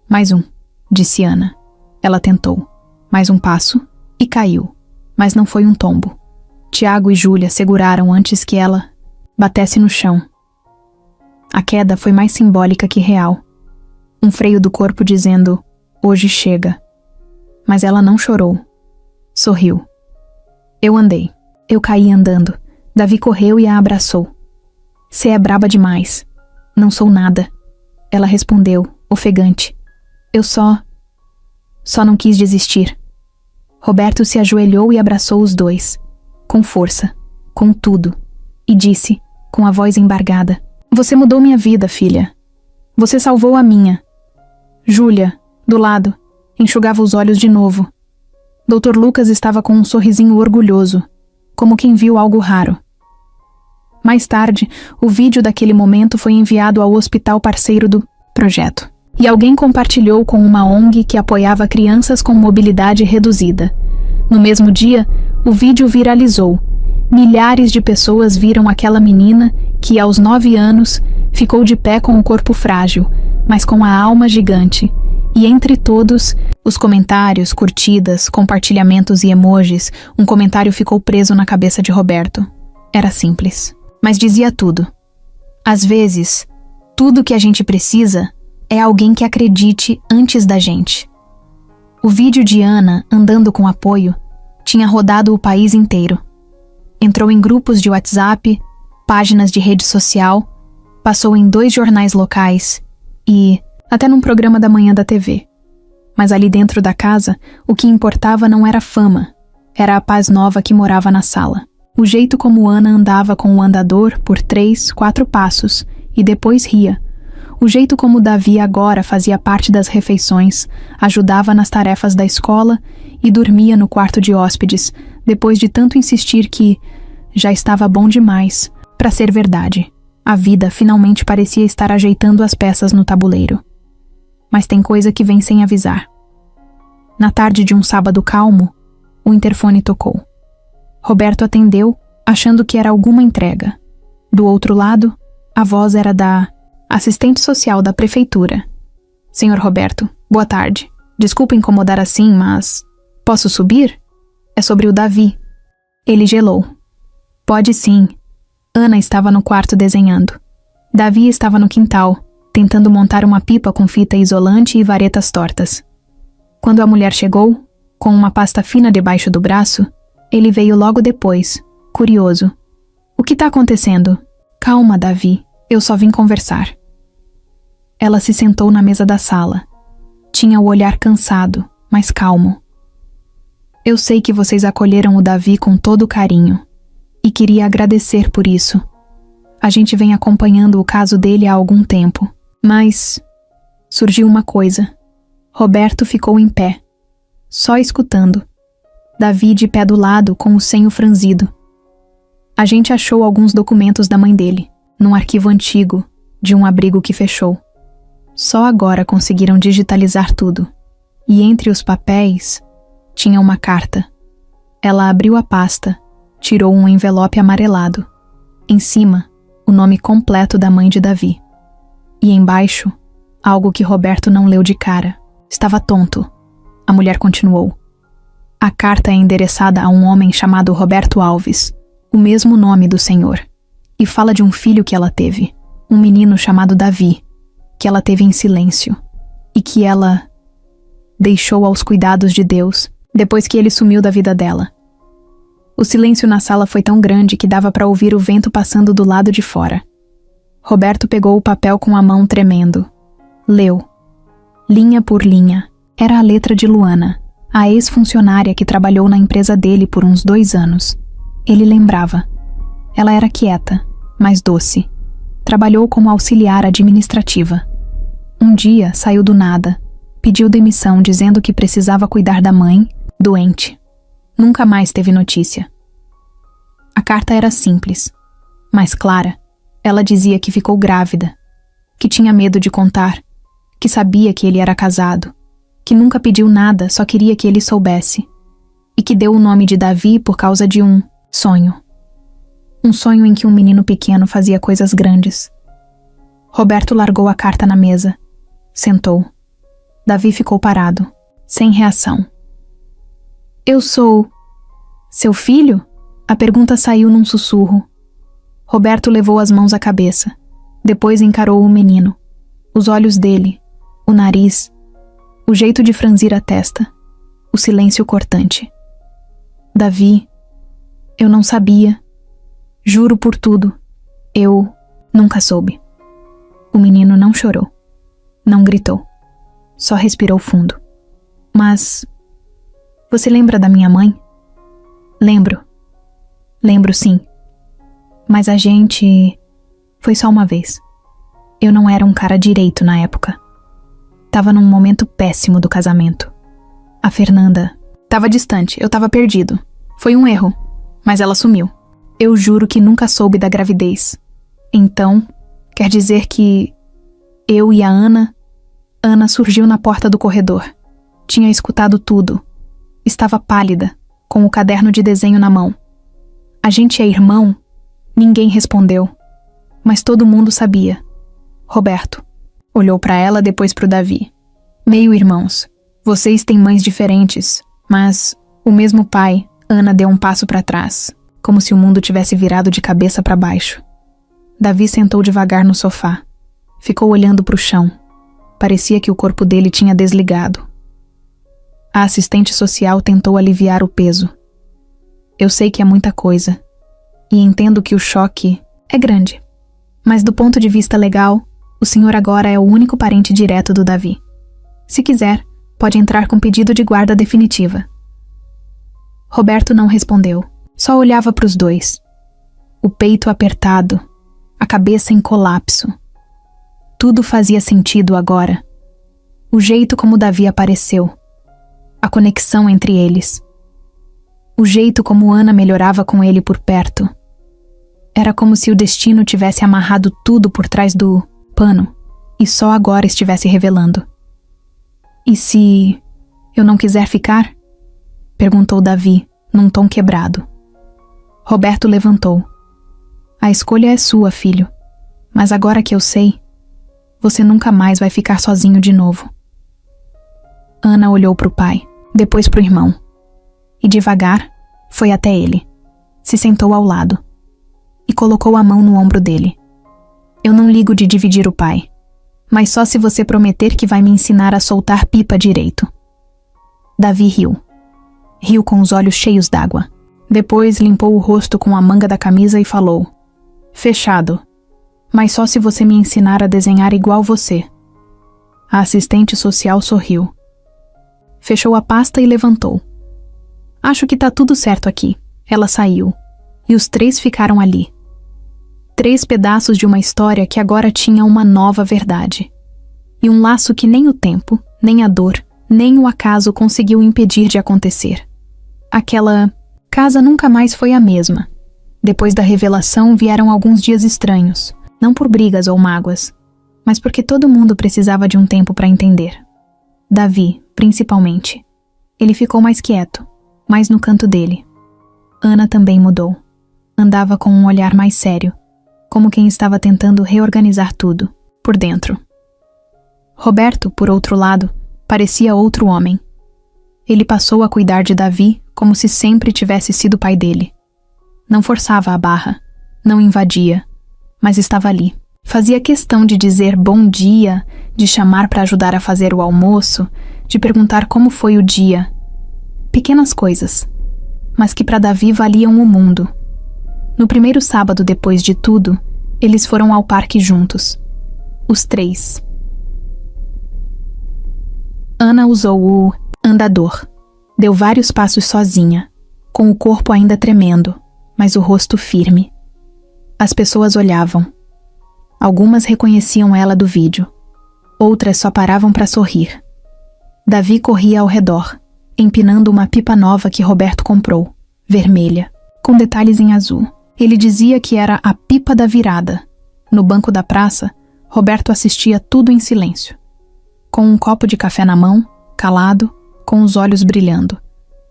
Mais um, disse Ana. Ela tentou. Mais um passo e caiu, mas não foi um tombo. Tiago e Júlia seguraram antes que ela batesse no chão. A queda foi mais simbólica que real. Um freio do corpo dizendo, hoje chega. Mas ela não chorou. Sorriu. Eu andei. Eu caí andando. Davi correu e a abraçou. Cê é braba demais. Não sou nada. Ela respondeu, ofegante. Eu só não quis desistir. Roberto se ajoelhou e abraçou os dois. Com força. Com tudo. E disse, com a voz embargada. Você mudou minha vida, filha. Você salvou a minha. Júlia, do lado, enxugava os olhos de novo. Dr. Lucas estava com um sorrisinho orgulhoso, como quem viu algo raro. Mais tarde, o vídeo daquele momento foi enviado ao hospital parceiro do projeto. E alguém compartilhou com uma ONG que apoiava crianças com mobilidade reduzida. No mesmo dia, o vídeo viralizou. Milhares de pessoas viram aquela menina que, aos 9 anos, ficou de pé com o corpo frágil, mas com a alma gigante. E entre todos, os comentários, curtidas, compartilhamentos e emojis, um comentário ficou preso na cabeça de Roberto. Era simples, mas dizia tudo. Às vezes, tudo que a gente precisa é alguém que acredite antes da gente. O vídeo de Ana, andando com apoio, tinha rodado o país inteiro. Entrou em grupos de WhatsApp, páginas de rede social, passou em 2 jornais locais e até num programa da manhã da TV. Mas ali dentro da casa, o que importava não era fama, era a paz nova que morava na sala. O jeito como Ana andava com o andador por 3, 4 passos e depois ria. O jeito como Davi agora fazia parte das refeições, ajudava nas tarefas da escola e dormia no quarto de hóspedes, depois de tanto insistir que já estava bom demais para ser verdade. A vida finalmente parecia estar ajeitando as peças no tabuleiro. Mas tem coisa que vem sem avisar. Na tarde de um sábado calmo, o interfone tocou. Roberto atendeu, achando que era alguma entrega. Do outro lado, a voz era da assistente social da prefeitura. Senhor Roberto, boa tarde. Desculpa incomodar assim, mas posso subir? É sobre o Davi. Ele gelou. Pode sim. Ana estava no quarto desenhando. Davi estava no quintal, tentando montar uma pipa com fita isolante e varetas tortas. Quando a mulher chegou, com uma pasta fina debaixo do braço, ele veio logo depois, curioso. O que está acontecendo? Calma, Davi, eu só vim conversar. Ela se sentou na mesa da sala. Tinha o olhar cansado, mas calmo. Eu sei que vocês acolheram o Davi com todo carinho, e queria agradecer por isso. A gente vem acompanhando o caso dele há algum tempo, mas surgiu uma coisa. Roberto ficou em pé, só escutando. Davi de pé do lado com o senho franzido. A gente achou alguns documentos da mãe dele, num arquivo antigo, de um abrigo que fechou. Só agora conseguiram digitalizar tudo. E entre os papéis, tinha uma carta. Ela abriu a pasta, tirou um envelope amarelado. Em cima, o nome completo da mãe de Davi. E embaixo, algo que Roberto não leu de cara. Estava tonto. A mulher continuou. A carta é endereçada a um homem chamado Roberto Alves, o mesmo nome do senhor. E fala de um filho que ela teve, um menino chamado Davi, que ela teve em silêncio, e que ela deixou aos cuidados de Deus depois que ele sumiu da vida dela. O silêncio na sala foi tão grande que dava para ouvir o vento passando do lado de fora. Roberto pegou o papel com a mão tremendo. Leu. Linha por linha. Era a letra de Luana, a ex-funcionária que trabalhou na empresa dele por uns 2 anos. Ele lembrava. Ela era quieta, mas doce. Trabalhou como auxiliar administrativa. Um dia saiu do nada. Pediu demissão dizendo que precisava cuidar da mãe, doente. Nunca mais teve notícia. A carta era simples, mas clara. Ela dizia que ficou grávida, que tinha medo de contar que sabia que ele era casado, que nunca pediu nada, só queria que ele soubesse, e que deu o nome de Davi por causa de um sonho. Um sonho em que um menino pequeno fazia coisas grandes. Roberto largou a carta na mesa. Sentou. Davi ficou parado, sem reação. Eu sou... seu filho? A pergunta saiu num sussurro. Roberto levou as mãos à cabeça. Depois encarou o menino. Os olhos dele, o nariz, o jeito de franzir a testa, o silêncio cortante. Davi, eu não sabia. Juro por tudo, eu nunca soube. O menino não chorou, não gritou, só respirou fundo. Mas, você lembra da minha mãe? Lembro. Lembro sim. Mas a gente... foi só uma vez. Eu não era um cara direito na época. Tava num momento péssimo do casamento. A Fernanda... tava distante, eu tava perdido. Foi um erro, mas ela sumiu. Eu juro que nunca soube da gravidez. Então, quer dizer que... eu e a Ana... Ana surgiu na porta do corredor. Tinha escutado tudo. Estava pálida, com o caderno de desenho na mão. A gente é irmão? Ninguém respondeu. Mas todo mundo sabia. Roberto. Olhou para ela, depois para o Davi. Meio irmãos. Vocês têm mães diferentes, mas o mesmo pai. Ana deu um passo para trás, como se o mundo tivesse virado de cabeça para baixo. Davi sentou devagar no sofá. Ficou olhando para o chão. Parecia que o corpo dele tinha desligado. A assistente social tentou aliviar o peso. Eu sei que é muita coisa, e entendo que o choque é grande. Mas do ponto de vista legal, o senhor agora é o único parente direto do Davi. Se quiser, pode entrar com pedido de guarda definitiva. Roberto não respondeu, só olhava para os dois. O peito apertado, a cabeça em colapso. Tudo fazia sentido agora. O jeito como Davi apareceu, a conexão entre eles. O jeito como Ana melhorava com ele por perto. Era como se o destino tivesse amarrado tudo por trás do pano e só agora estivesse revelando. E se eu não quiser ficar? Perguntou Davi, num tom quebrado. Roberto levantou. A escolha é sua, filho. Mas agora que eu sei, você nunca mais vai ficar sozinho de novo. Ana olhou para o pai, depois para o irmão. E devagar, foi até ele. Se sentou ao lado. E colocou a mão no ombro dele. Eu não ligo de dividir o pai, mas só se você prometer que vai me ensinar a soltar pipa direito. Davi riu. Riu com os olhos cheios d'água. Depois limpou o rosto com a manga da camisa e falou: Fechado. Mas só se você me ensinar a desenhar igual você. A assistente social sorriu. Fechou a pasta e levantou. Acho que tá tudo certo aqui. Ela saiu. E os três ficaram ali. 3 pedaços de uma história que agora tinha uma nova verdade. E um laço que nem o tempo, nem a dor, nem o acaso conseguiu impedir de acontecer. Aquela casa nunca mais foi a mesma. Depois da revelação vieram alguns dias estranhos, não por brigas ou mágoas, mas porque todo mundo precisava de um tempo para entender. Davi, principalmente. Ele ficou mais quieto, mais no canto dele. Ana também mudou. Andava com um olhar mais sério, como quem estava tentando reorganizar tudo, por dentro. Roberto, por outro lado, parecia outro homem. Ele passou a cuidar de Davi como se sempre tivesse sido pai dele. Não forçava a barra, não invadia, mas estava ali. Fazia questão de dizer bom dia, de chamar para ajudar a fazer o almoço, de perguntar como foi o dia. Pequenas coisas, mas que para Davi valiam o mundo. No primeiro sábado depois de tudo, eles foram ao parque juntos. Os 3. Ana usou o andador. Deu vários passos sozinha, com o corpo ainda tremendo, mas o rosto firme. As pessoas olhavam. Algumas reconheciam ela do vídeo. Outras só paravam para sorrir. Davi corria ao redor, empinando uma pipa nova que Roberto comprou, vermelha, com detalhes em azul. Ele dizia que era a pipa da virada. No banco da praça, Roberto assistia tudo em silêncio. Com um copo de café na mão, calado, com os olhos brilhando.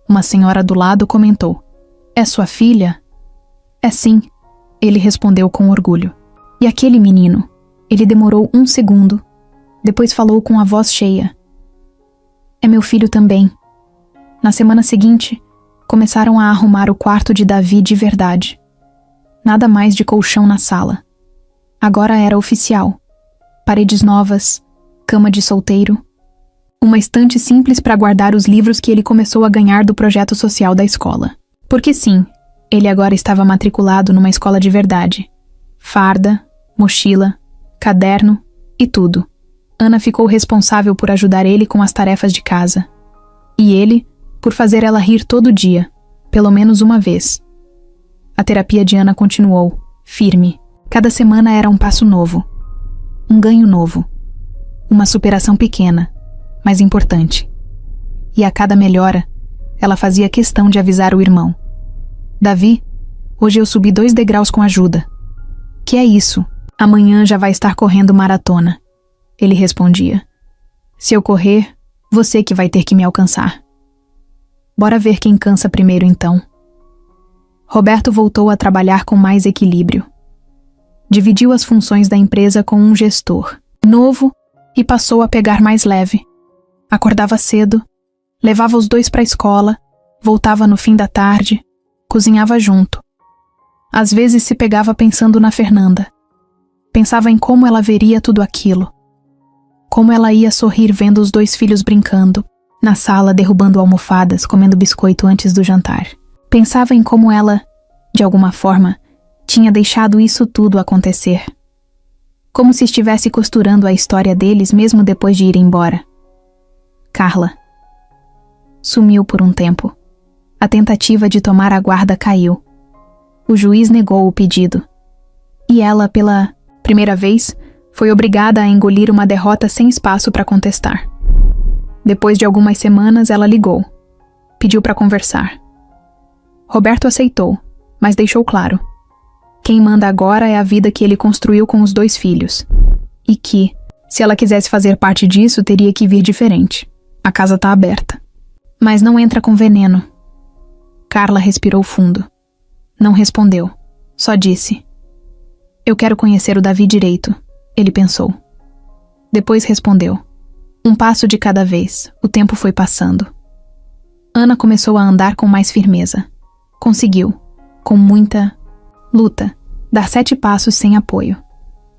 Uma senhora do lado comentou: "É sua filha?" "É sim", ele respondeu com orgulho. "E aquele menino?" Ele demorou 1 segundo, depois falou com a voz cheia: "É meu filho também." Na semana seguinte, começaram a arrumar o quarto de Davi de verdade. Nada mais de colchão na sala. Agora era oficial. Paredes novas, cama de solteiro, uma estante simples para guardar os livros que ele começou a ganhar do projeto social da escola. Porque sim, ele agora estava matriculado numa escola de verdade. Farda, mochila, caderno e tudo. Ana ficou responsável por ajudar ele com as tarefas de casa. E ele, por fazer ela rir todo dia, pelo menos uma vez. A terapia de Ana continuou, firme. Cada semana era um passo novo. Um ganho novo. Uma superação pequena, mas importante. E a cada melhora, ela fazia questão de avisar o irmão. "Davi, hoje eu subi 2 degraus com ajuda." "Que é isso? Amanhã já vai estar correndo maratona." Ele respondia: "Se eu correr, você que vai ter que me alcançar." Bora ver quem cansa primeiro então. Roberto voltou a trabalhar com mais equilíbrio. Dividiu as funções da empresa com um gestor novo e passou a pegar mais leve. Acordava cedo, levava os 2 para a escola, voltava no fim da tarde, cozinhava junto. Às vezes se pegava pensando na Fernanda. Pensava em como ela veria tudo aquilo. Como ela ia sorrir vendo os 2 filhos brincando, na sala derrubando almofadas, comendo biscoito antes do jantar. Pensava em como ela, de alguma forma, tinha deixado isso tudo acontecer. Como se estivesse costurando a história deles mesmo depois de ir embora. Carla. Sumiu por um tempo. A tentativa de tomar a guarda caiu. O juiz negou o pedido. E ela, pela primeira vez, foi obrigada a engolir uma derrota sem espaço para contestar. Depois de algumas semanas, ela ligou. Pediu para conversar. Roberto aceitou, mas deixou claro: quem manda agora é a vida que ele construiu com os 2 filhos. E que, se ela quisesse fazer parte disso, teria que vir diferente. A casa tá aberta. Mas não entra com veneno. Carla respirou fundo. Não respondeu. Só disse: "Eu quero conhecer o Davi direito." Ele pensou. Depois respondeu: "Um passo de cada vez." O tempo foi passando. Ana começou a andar com mais firmeza. Conseguiu, com muita luta, dar 7 passos sem apoio.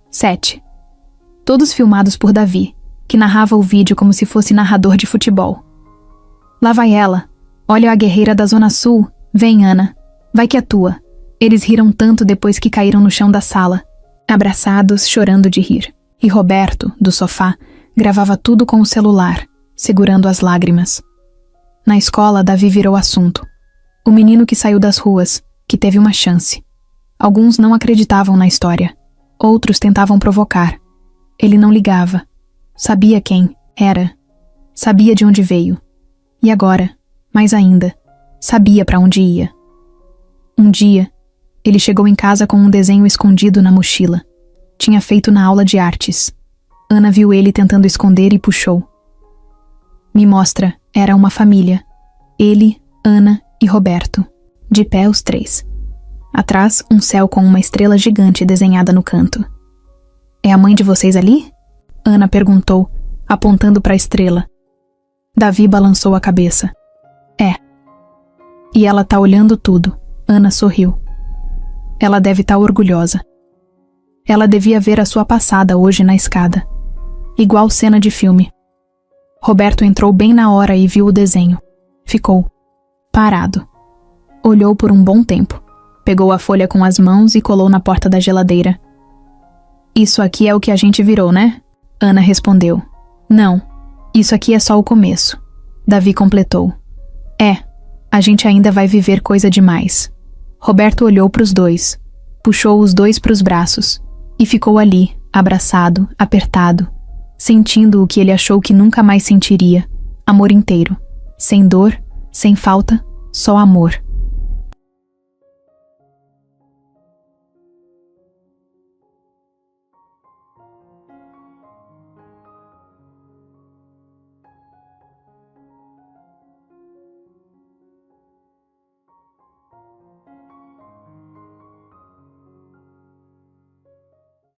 7. Todos filmados por Davi, que narrava o vídeo como se fosse narrador de futebol. "Lá vai ela. Olha a guerreira da Zona Sul. Vem, Ana. Vai que é tua." Eles riram tanto depois que caíram no chão da sala, abraçados, chorando de rir. E Roberto, do sofá, gravava tudo com o celular, segurando as lágrimas. Na escola, Davi virou assunto. O menino que saiu das ruas, que teve uma chance. Alguns não acreditavam na história. Outros tentavam provocar. Ele não ligava. Sabia quem era. Sabia de onde veio. E agora, mais ainda, sabia para onde ia. Um dia, ele chegou em casa com um desenho escondido na mochila. Tinha feito na aula de artes. Ana viu ele tentando esconder e puxou. "Me mostra." Era uma família. Ele, Ana e Roberto. De pé os 3. Atrás, um céu com uma estrela gigante desenhada no canto. "É a mãe de vocês ali?" Ana perguntou, apontando para a estrela. Davi balançou a cabeça. "É." "E ela tá olhando tudo." Ana sorriu. "Ela deve estar orgulhosa." Ela devia ver a sua passada hoje na escada. Igual cena de filme. Roberto entrou bem na hora e viu o desenho. Ficou parado. Olhou por um bom tempo. Pegou a folha com as mãos e colou na porta da geladeira. "Isso aqui é o que a gente virou, né?" Ana respondeu. "Não, isso aqui é só o começo." Davi completou. "É, a gente ainda vai viver coisa demais." Roberto olhou para os 2, puxou os 2 para os braços e ficou ali, abraçado, apertado, sentindo o que ele achou que nunca mais sentiria, amor inteiro, sem dor, sem falta, só amor.